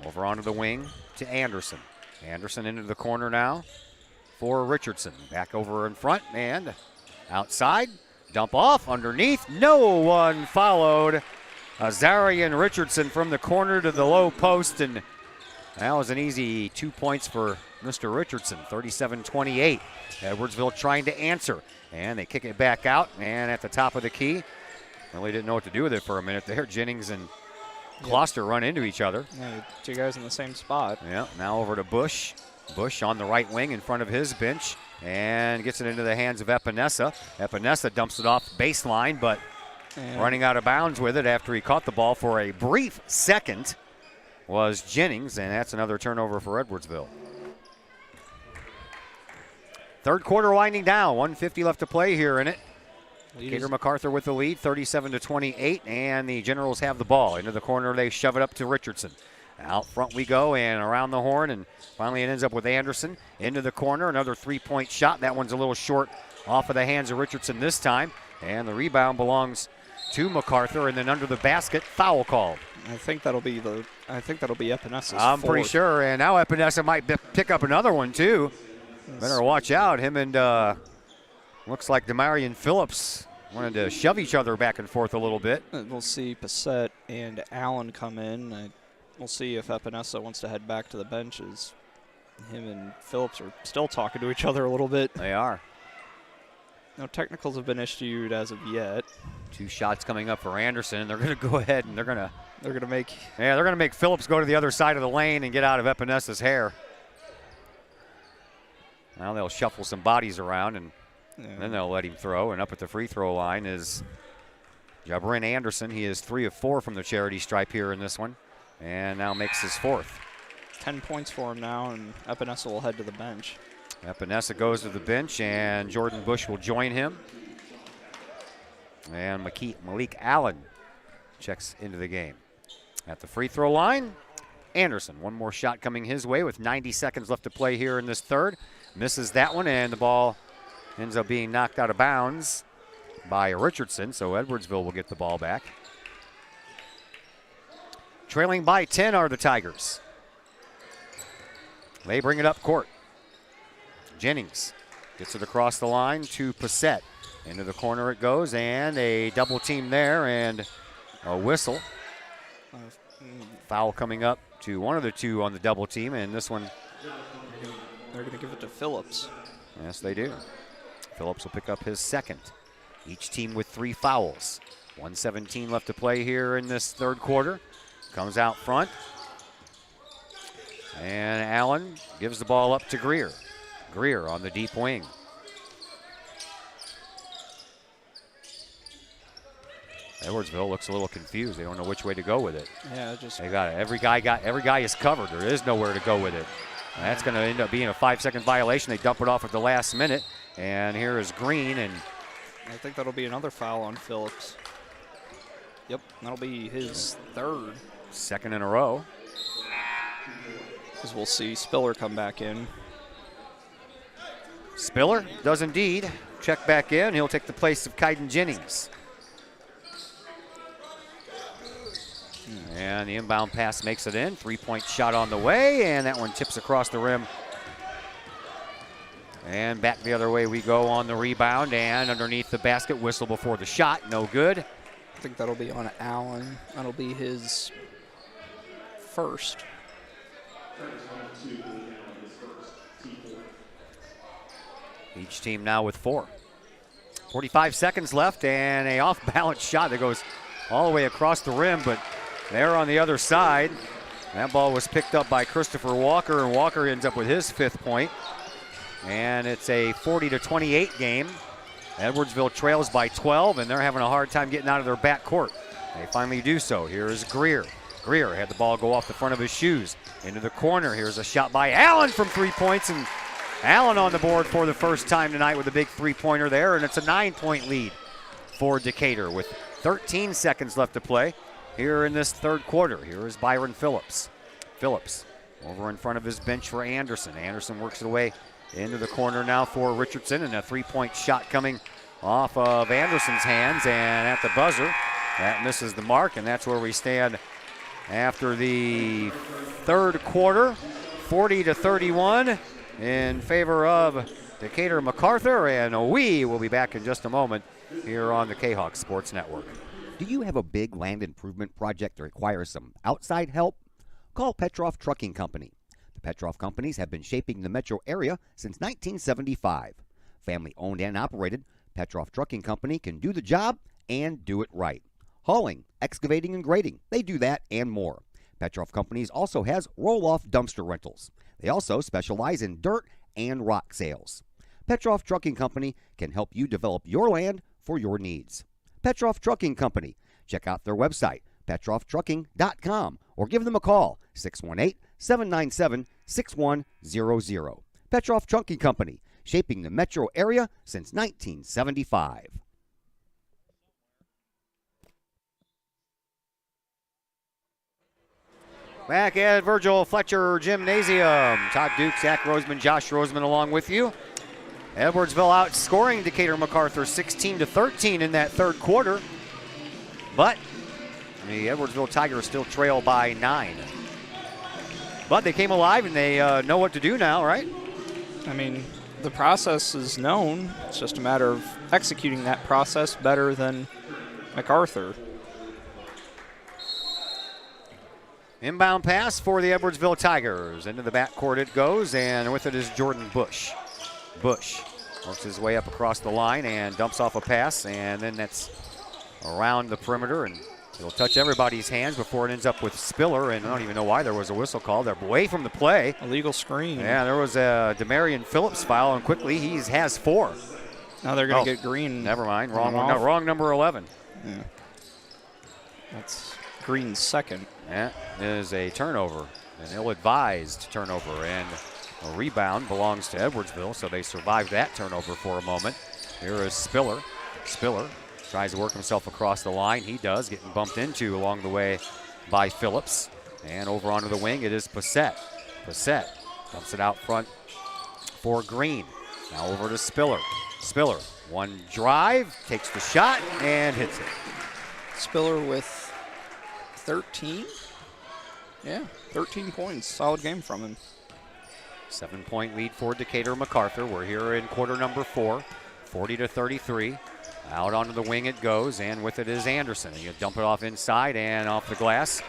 over onto the wing to Anderson. Anderson into the corner now for Richardson. Back over in front and outside. Dump off underneath. No one followed. Azarian Richardson from the corner to the low post, and that was an easy 2 points for Mr. Richardson. 37-28. Edwardsville trying to answer, and they kick it back out, and at the top of the key. Really didn't know what to do with it for a minute there. Jennings and Closter run into each other. Yeah, 2 guys in the same spot. Yeah, now over to Bush. Bush on the right wing in front of his bench and gets it into the hands of Epinesa. Epinesa dumps it off baseline, but running out of bounds with it after he caught the ball for a brief second was Jennings, and that's another turnover for Edwardsville. 3rd quarter winding down, 1:50 left to play here in it. Decatur MacArthur with the lead, 37-28, and the Generals have the ball. Into the corner, they shove it up to Richardson. Out front we go, and around the horn, and finally it ends up with Anderson. Into the corner, another 3-point shot. That one's a little short off of the hands of Richardson this time, and the rebound belongs to MacArthur, and then under the basket, foul called. I think that'll be Epinesa's I'm 4th. pretty sure, and now Epinesa might pick up another one too. Better watch out. Him and looks like Demarion Phillips wanted to shove each other back and forth a little bit. We'll see Passett and Allen come in. We'll see if Epinesa wants to head back to the benches. Him and Phillips are still talking to each other a little bit. They are. No technicals have been issued as of yet. 2 shots coming up for Anderson, and they're going to go ahead and they're going to make Phillips go to the other side of the lane and get out of Epinesa's hair. Now they'll shuffle some bodies around, and then they'll let him throw. And up at the free throw line is Jabrin Anderson. He is 3 of 4 from the charity stripe here in this one, and now makes his 4th. 10 points for him now, and Epinesa will head to the bench. Epinesa goes to the bench, and Jordan Bush will join him. And Malik Allen checks into the game. At the free throw line, Anderson. One more shot coming his way with 90 seconds left to play here in this 3rd. Misses that one, and the ball ends up being knocked out of bounds by Richardson, so Edwardsville will get the ball back. Trailing by 10 are the Tigers. They bring it up court. Jennings gets it across the line to Passett. Into the corner it goes, and a double team there, and a whistle. Foul coming up to one of the two on the double team, and this one. They're going to give it to Phillips. Yes, they do. Phillips will pick up his second. Each team with 3 fouls. 1:17 left to play here in this third quarter. Comes out front. And Allen gives the ball up to Greer. Greer on the deep wing. Edwardsville looks a little confused. They don't know which way to go with it. Yeah, just they got it. Every guy is covered. There is nowhere to go with it. And that's going to end up being a 5-second violation. They dump it off at the last minute. And here is Green, and I think that'll be another foul on Phillips. Yep, that'll be his third. Second in a row. As we'll see Spiller come back in. Spiller does indeed check back in. He'll take the place of Kaiden Jennings. And the inbound pass makes it in. 3-point shot on the way, and that one tips across the rim. And back the other way we go on the rebound, and underneath the basket, whistle before the shot, no good. I think that'll be on Allen. That'll be his first. Each team now with 4. 45 seconds left, and a off-balance shot that goes all the way across the rim, but there on the other side, that ball was picked up by Christopher Walker, and Walker ends up with his 5th point. And it's a 40-28 game. Edwardsville trails by 12, and they're having a hard time getting out of their back court. They finally do so. Here is Greer. Greer had the ball go off the front of his shoes. Into the corner. Here's a shot by Allen from 3 points, and Allen on the board for the first time tonight with a big 3-pointer there, and it's a 9-point lead for Decatur with 13 seconds left to play here in this third quarter. Here is Byron Phillips. Phillips over in front of his bench for Anderson. Anderson works it away into the corner now for Richardson, and a 3-point shot coming off of Anderson's hands, and at the buzzer, that misses the mark, and that's where we stand after the third quarter. 40-31 in favor of Decatur MacArthur, and we will be back in just a moment here on the K-Hawk Sports Network. Do you have a big land improvement project that requires some outside help? Call Petroff Trucking Company. The Petroff companies have been shaping the metro area since 1975. Family owned and operated, Petroff Trucking Company can do the job and do it right. Hauling, excavating, and grading, they do that and more. Petroff Companies also has roll-off dumpster rentals. They also specialize in dirt and rock sales. Petroff Trucking Company can help you develop your land for your needs. Petroff Trucking Company. Check out their website, petrofftrucking.com, or give them a call, 618-797-6100. Petroff Trucking Company, shaping the metro area since 1975. Back at Virgil Fletcher Gymnasium. Todd Duke, Zach Roseman, Josh Roseman along with you. Edwardsville outscoring Decatur MacArthur 16-13 in that third quarter. But the Edwardsville Tigers still trail by 9. But they came alive and they know what to do now, right? I mean, the process is known. It's just a matter of executing that process better than MacArthur. Inbound pass for the Edwardsville Tigers. Into the backcourt it goes, and with it is Jordan Bush. Bush works his way up across the line and dumps off a pass, and then that's around the perimeter, and it'll touch everybody's hands before it ends up with Spiller, and I don't even know why there was a whistle called. They're away from the play. Illegal screen. Yeah, there was a Demarion Phillips foul, and quickly he has 4. Now they're going to get Green. Never mind, wrong one. No, wrong number 11. Yeah. That's Green's second. That is a turnover, an ill-advised turnover, and a rebound belongs to Edwardsville, so they survived that turnover for a moment. Here is Spiller. Spiller tries to work himself across the line. He does, getting bumped into along the way by Phillips. And over onto the wing, it is Passett. Passett dumps it out front for Green. Now over to Spiller. Spiller, one drive, takes the shot, and hits it. Spiller with 13? Yeah, 13 points. Solid game from him. 7-point lead for Decatur MacArthur. We're here in quarter number 4, 40-33. Out onto the wing it goes, and with it is Anderson. You dump it off inside and off the glass.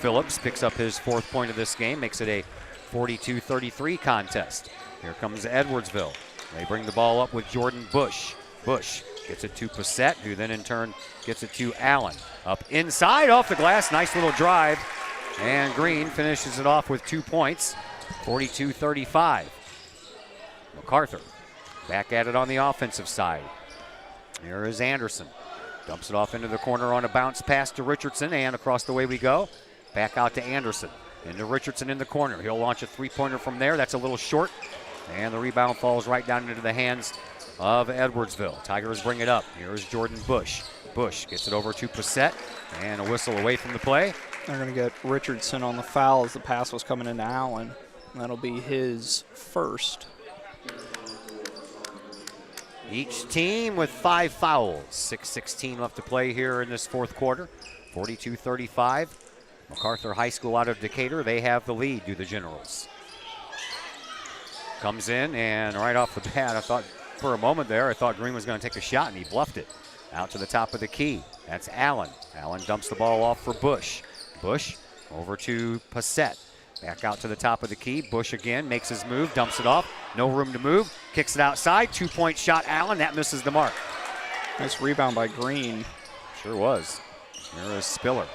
Phillips picks up his 4th point of this game, makes it a 42-33 contest. Here comes Edwardsville. They bring the ball up with Jordan Bush. Bush gets it to Passett, who then in turn gets it to Allen. Up inside, off the glass, nice little drive. And Green finishes it off with 2 points, 42-35. MacArthur back at it on the offensive side. Here is Anderson. Dumps it off into the corner on a bounce pass to Richardson, and across the way we go. Back out to Anderson. Into Richardson in the corner. He'll launch a 3-pointer from there. That's a little short. And the rebound falls right down into the hands of Edwardsville. Tigers bring it up. Here's Jordan Bush. Bush gets it over to Passett, and a whistle away from the play. They're going to get Richardson on the foul as the pass was coming into Allen. That'll be his first. Each team with 5 fouls. 6:16 left to play here in this 4th quarter. 42-35. MacArthur High School out of Decatur. They have the lead, do the Generals. Comes in, and right off the bat, I thought for a moment there, I thought Green was going to take a shot, and he bluffed it. Out to the top of the key. That's Allen. Allen dumps the ball off for Bush. Bush over to Passett. Back out to the top of the key. Bush again makes his move, dumps it off. No room to move. Kicks it outside. 2-point shot, Allen. That misses the mark. Nice rebound by Green. Sure was. There is Spiller.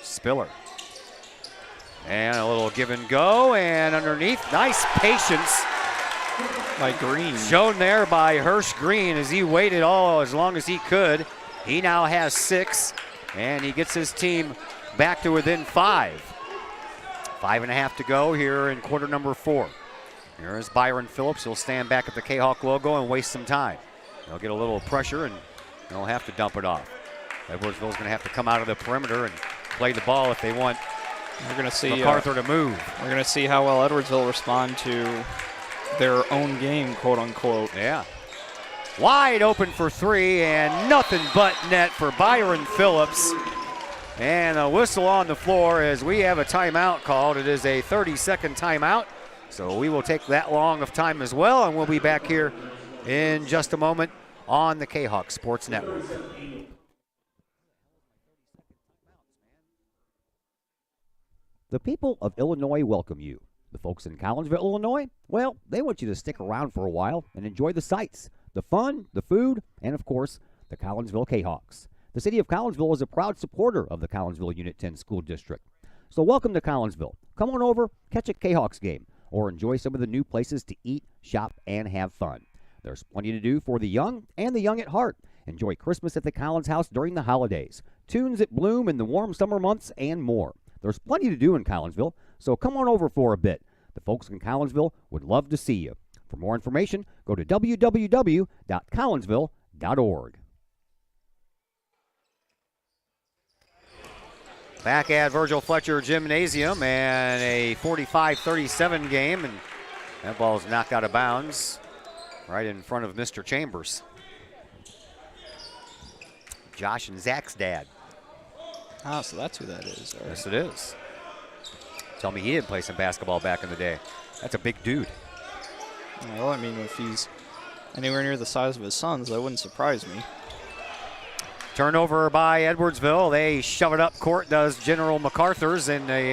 Spiller. And a little give and go, and underneath. Nice patience by Green. Shown there by Hirsch Green as he waited as long as he could. He now has 6, and he gets his team back to within 5. 5.5 to go here in quarter number 4. Here is Byron Phillips. He'll stand back at the K-Hawk logo and waste some time. They'll get a little pressure, and they'll have to dump it off. Edwardsville's going to have to come out of the perimeter and play the ball if they want We're going to see MacArthur to move. We're going to see how well Edwardsville respond to their own game, quote unquote. Yeah. Wide open for 3, and nothing but net for Byron Phillips. And a whistle on the floor as we have a timeout called. It is a 30-second timeout, so we will take that long of time as well, and we'll be back here in just a moment on the K-Hawk Sports Network. The people of Illinois welcome you. The folks in Collinsville, Illinois, well, they want you to stick around for a while and enjoy the sights, the fun, the food, and of course, the Collinsville K-Hawks. The city of Collinsville is a proud supporter of the Collinsville Unit 10 School District. So welcome to Collinsville. Come on over, catch a K-Hawks game, or enjoy some of the new places to eat, shop, and have fun. There's plenty to do for the young and the young at heart. Enjoy Christmas at the Collins House during the holidays, tunes that bloom in the warm summer months, and more. There's plenty to do in Collinsville, so come on over for a bit. The folks in Collinsville would love to see you. For more information, go to www.collinsville.org. Back at Virgil Fletcher Gymnasium, and a 45-37 game, and that ball's knocked out of bounds right in front of Mr. Chambers. Josh and Zach's dad. Oh, so that's who that is. Right. Yes, it is. Tell me he didn't play some basketball back in the day. That's a big dude. Well, I mean, if he's anywhere near the size of his sons, that wouldn't surprise me. Turnover by Edwardsville. They shove it up court, does General MacArthur's, and they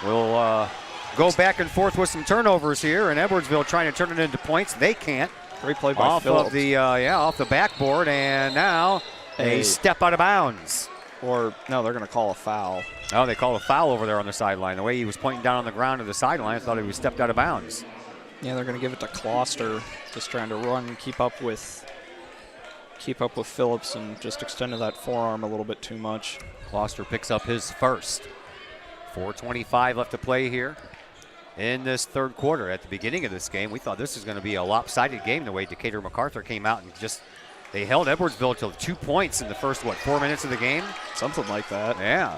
will go back and forth with some turnovers here, and Edwardsville trying to turn it into points. They can't. Great play by off Phillips. Of the, off the backboard, and now they step out of bounds. Or, no, they're going to call a foul. Oh, they call a foul over there on the sideline. The way he was pointing down on the ground to the sideline, I thought he was stepped out of bounds. Yeah, they're going to give it to Closter, just trying to run and keep up with Phillips and just extended that forearm a little bit too much. Closter picks up his first. 4:25 left to play here in this third quarter. At the beginning of this game, we thought this was going to be a lopsided game the way Decatur MacArthur came out and just they held Edwardsville to 2 points in the first, 4 minutes of the game? Something like that. Yeah,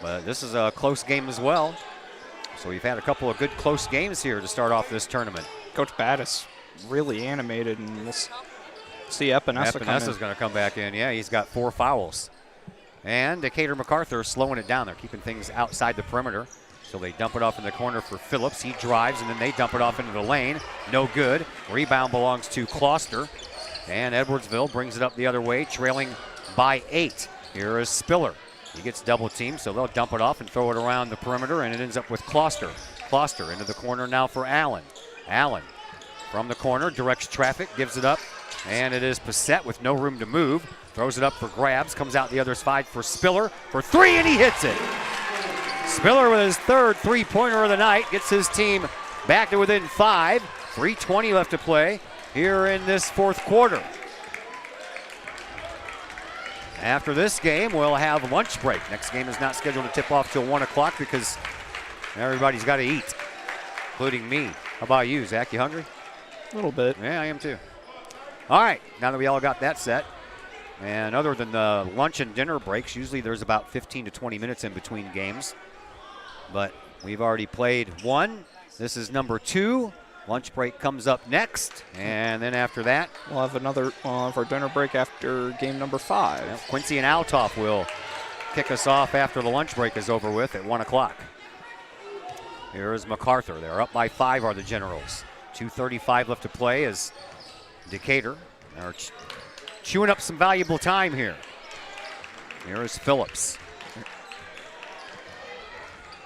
but this is a close game as well. So we've had a couple of good close games here to start off this tournament. Coach Battis really animated, and we'll see Epinesa come in. Epinesa's going to come back in. Yeah, he's got 4 fouls. And Decatur MacArthur slowing it down. They're keeping things outside the perimeter. So they dump it off in the corner for Phillips. He drives, and then they dump it off into the lane. No good. Rebound belongs to Closter. And Edwardsville brings it up the other way, trailing by 8. Here is Spiller. He gets double teamed, so they'll dump it off and throw it around the perimeter, and it ends up with Closter. Closter into the corner now for Allen. Allen from the corner, directs traffic, gives it up, and it is Passett with no room to move. Throws it up for grabs, comes out the other side for Spiller for 3, and he hits it. Spiller with his third three-pointer of the night, gets his team back to within 5. 3:20 left to play here in this fourth quarter. After this game, we'll have lunch break. Next game is not scheduled to tip off till 1 o'clock because everybody's got to eat, including me. How about you, Zach? You hungry? A little bit. Yeah, I am too. All right, now that we all got that set, and other than the lunch and dinner breaks, usually there's about 15 to 20 minutes in between games. But we've already played one. This is number 2. Lunch break comes up next, and then after that, we'll have our dinner break after game number 5. Yeah, Quincy and Altoff will kick us off after the lunch break is over with at 1 o'clock. Here is MacArthur. They're up by 5 are the Generals. 2:35 left to play as Decatur are chewing up some valuable time here. Here is Phillips.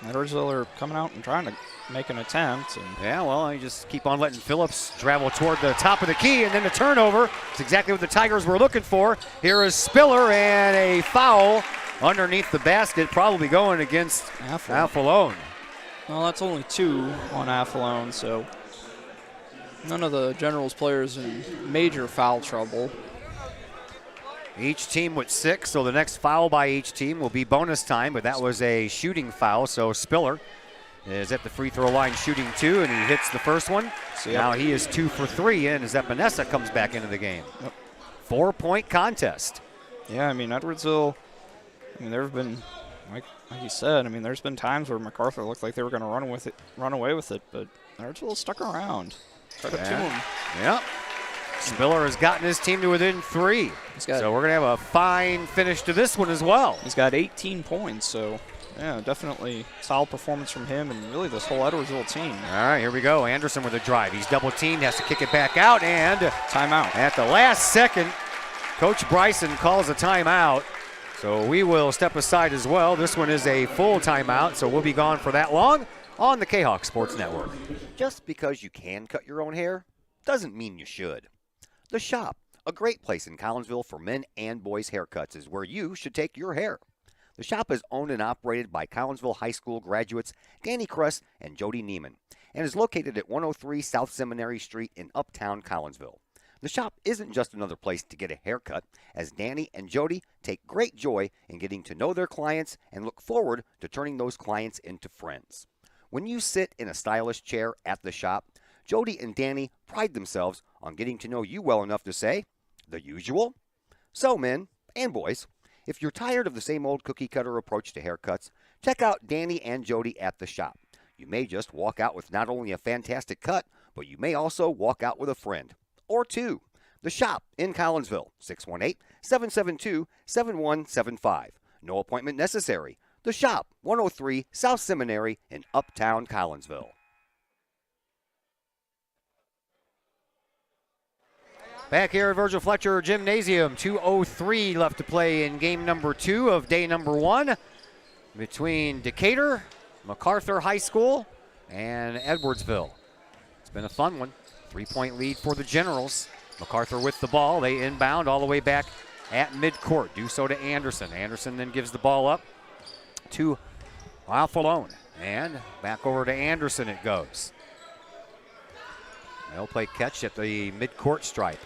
Edwardsville are coming out and trying to make an attempt. And yeah, well, you just keep on letting Phillips travel toward the top of the key, and then the turnover. It's exactly what the Tigers were looking for. Here is Spiller, and a foul underneath the basket, probably going against Affalone. Well, that's only 2 on Affalone, so none of the Generals players in major foul trouble. Each team with 6, so the next foul by each team will be bonus time, but that was a shooting foul, so Spiller is at the free throw line shooting 2, and he hits the first one. So now he is 2 for 3, and as Epinesa comes back into the game. Yep. 4-point contest. Yeah, I mean, Edwardsville, there have been, like you said, there's been times where MacArthur looked like they were going to run away with it, but Edwardsville stuck around. Credit to him. Yep. Spiller has gotten his team to within 3. So we're going to have a fine finish to this one as well. He's got 18 points, so yeah, definitely solid performance from him and really this whole Edwardsville team. All right, here we go. Anderson with a drive. He's double teamed, has to kick it back out, and timeout. At the last second, Coach Bryson calls a timeout. So we will step aside as well. This one is a full timeout, so we'll be gone for that long on the K-Hawk Sports Network. Just because you can cut your own hair doesn't mean you should. The Shop, a great place in Collinsville for men and boys haircuts, is where you should take your hair. The Shop is owned and operated by Collinsville High School graduates Danny Kress and Jody Neiman, and is located at 103 South Seminary Street in Uptown Collinsville. The Shop isn't just another place to get a haircut, as Danny and Jody take great joy in getting to know their clients and look forward to turning those clients into friends. When you sit in a stylish chair at the Shop, Jody and Danny pride themselves on getting to know you well enough to say the usual. So, men and boys, if you're tired of the same old cookie cutter approach to haircuts, check out Danny and Jody at the Shop. You may just walk out with not only a fantastic cut, but you may also walk out with a friend or two. The Shop in Collinsville, 618-772-7175. No appointment necessary. The Shop, 103 South Seminary in Uptown Collinsville. Back here at Virgil Fletcher Gymnasium, 2:03 left to play in game number 2 of day number 1 between Decatur, MacArthur High School, and Edwardsville. It's been a fun one. 3-point lead for the Generals. MacArthur with the ball. They inbound all the way back at midcourt. Do so to Anderson. Anderson then gives the ball up to Affalone. And back over to Anderson it goes. They'll play catch at the midcourt stripe.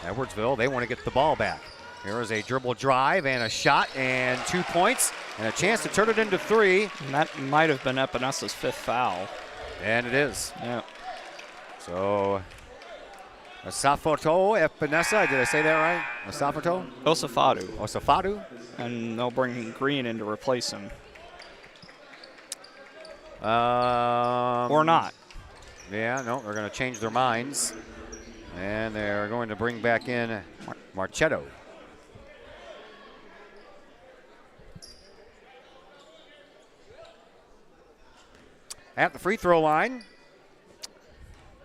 Edwardsville, they want to get the ball back. Here is a dribble drive and a shot and 2 points and a chance to turn it into 3. And that might have been Epinesa's 5th foul. And it is. Yeah. So, Asafoto Epinesa, did I say that right? Asafoto? Osafadu. And they'll bring Green in to replace him. Or not. Yeah, no, they're going to change their minds. And they're going to bring back in Marchetto. at the free throw line.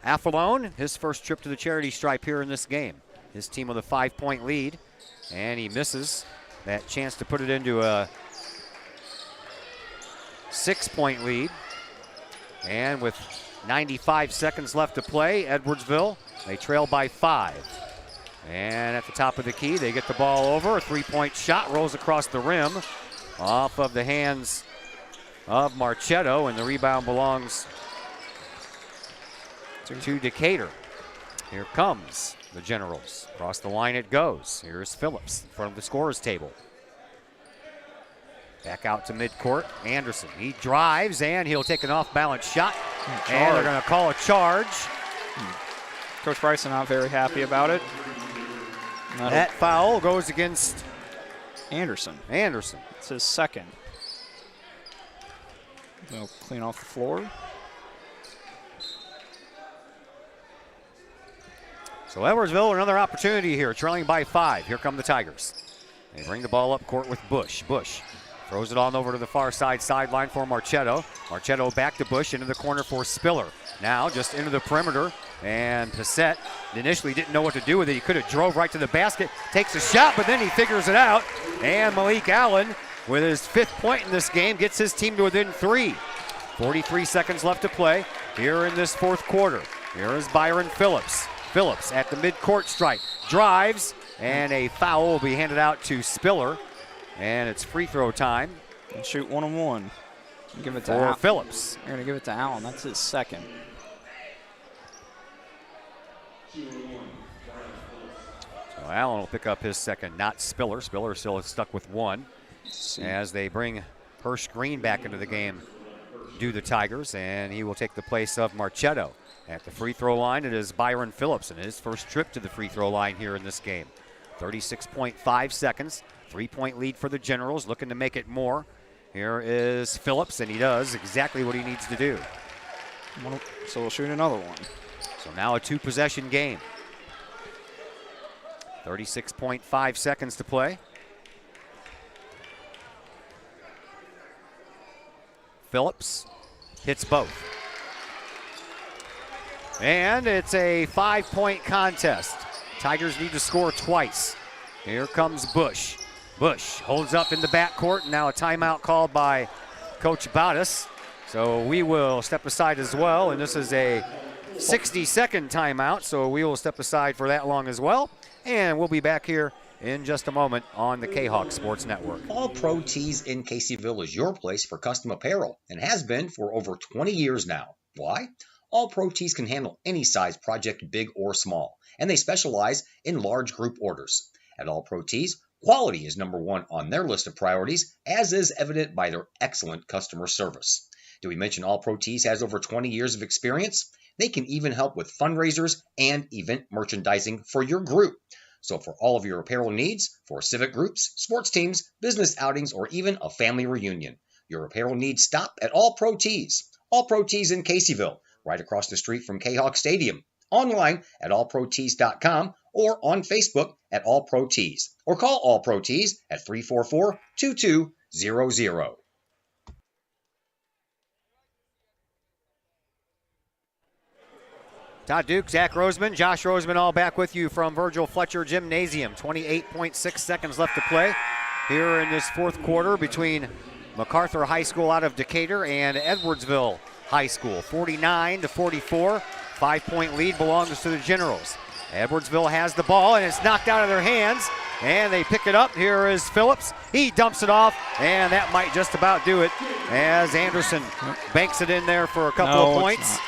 Affalone, his first trip to the charity stripe here in this game. His team with a 5-point lead, and he misses that chance to put it into a 6-point lead. And with 95 seconds left to play, Edwardsville, they trail by 5. And at the top of the key, they get the ball over. A 3-point shot rolls across the rim off of the hands of Marchetto, and the rebound belongs to Decatur. Here comes the Generals. Across the line it goes. Here's Phillips in front of the scorer's table. Back out to midcourt. Anderson, he drives, and he'll take an off-balance shot. And they're going to call a charge. Coach Bryson not very happy about it. That foul goes against Anderson. It's his second. They'll clean off the floor. So Edwardsville, another opportunity here, trailing by 5. Here come the Tigers. They bring the ball up court with Bush. Bush throws it on over to the far sideline for Marchetto. Marchetto back to Bush, into the corner for Spiller. Now just into the perimeter, and Passett initially didn't know what to do with it. He could have drove right to the basket, takes a shot, but then he figures it out. And Malik Allen, with his 5th point in this game, gets his team to within 3. 43 seconds left to play here in this 4th quarter. Here is Byron Phillips. Phillips at the midcourt stripe, drives, and a foul will be handed out to Spiller. And it's free throw time. And shoot 1-on-1. Give it to Phillips. They're going to give it to Allen. That's his second. So Allen will pick up his second, not Spiller. Spiller still is stuck with 1. As they bring Hirsch Green back into the game, do the Tigers, and he will take the place of Marchetto. At the free throw line, it is Byron Phillips in his first trip to the free throw line here in this game. 36.5 seconds, 3-point lead for the Generals, looking to make it more. Here is Phillips, and he does exactly what he needs to do. So we'll shoot another one. So now a 2-possession game. 36.5 seconds to play. Phillips hits both. And it's a 5-point contest. Tigers need to score twice. Here comes Bush. Bush holds up in the backcourt. Now a timeout called by Coach Bautis. So we will step aside as well. And this is a 60-second timeout. So we will step aside for that long as well. And we'll be back here in just a moment on the K-Hawk Sports Network. All Pro Tees in Caseyville is your place for custom apparel and has been for over 20 years now. Why? All Pro Tees can handle any size project, big or small, and they specialize in large group orders. At All Pro Tees, quality is number 1 on their list of priorities, as is evident by their excellent customer service. Did we mention All Pro Tees has over 20 years of experience? They can even help with fundraisers and event merchandising for your group. So for all of your apparel needs, for civic groups, sports teams, business outings, or even a family reunion, your apparel needs stop at All Pro Tees. All Pro Tees in Caseyville, right across the street from K-Hawk Stadium. Online at allprotees.com or on Facebook at All Pro Tees. Or call All Pro Tees at 344-2200. Todd Duke, Zach Roseman, Josh Roseman all back with you from Virgil Fletcher Gymnasium. 28.6 seconds left to play here in this 4th quarter between MacArthur High School out of Decatur and Edwardsville High School. 49-44. 5-point lead belongs to the Generals. Edwardsville has the ball, and it's knocked out of their hands, and they pick it up. Here is Phillips. He dumps it off, and that might just about do it as Anderson banks it in there for a couple of points.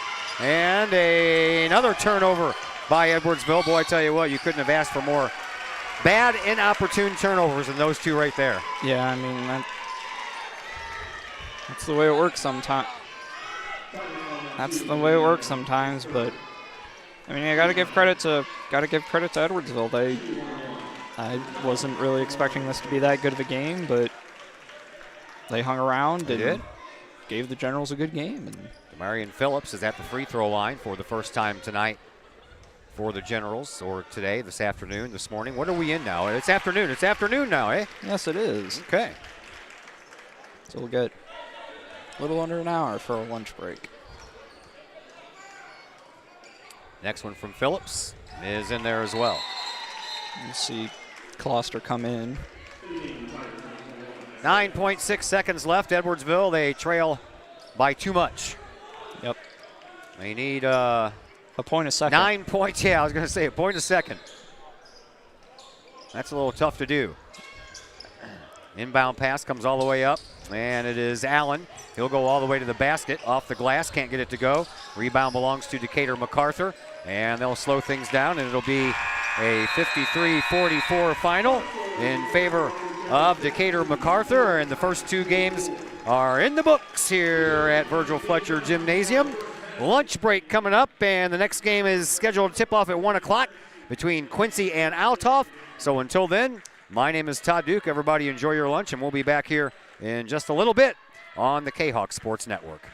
And another turnover by Edwardsville. Boy, I tell you what, you couldn't have asked for more bad, inopportune turnovers than those two right there. Yeah, I mean, that's the way it works sometimes. That's the way it works sometimes, but I mean, I gotta give credit to Edwardsville. I wasn't really expecting this to be that good of a game, but they hung around and gave the Generals a good game. And Marion Phillips is at the free throw line for the first time tonight for the Generals, or today, this afternoon, this morning. What are we in now? It's afternoon. It's afternoon now, eh? Yes, it is. Okay. So we'll get a little under an hour for a lunch break. Next one from Phillips is in there as well. You see Closter come in. 9.6 seconds left. Edwardsville, they trail by too much. Yep. They need a point a second. 9 points. Yeah, I was going to say a point a second. That's a little tough to do. Inbound pass comes all the way up, and it is Allen. He'll go all the way to the basket, off the glass, can't get it to go. Rebound belongs to Decatur MacArthur, and they'll slow things down, and it'll be a 53-44 final in favor of Decatur MacArthur, and the first two games are in the books here at Virgil Fletcher Gymnasium. Lunch break coming up, and the next game is scheduled to tip off at 1 o'clock between Quincy and Althoff. So until then, my name is Todd Duke. Everybody enjoy your lunch, and we'll be back here in just a little bit on the K-Hawk Sports Network.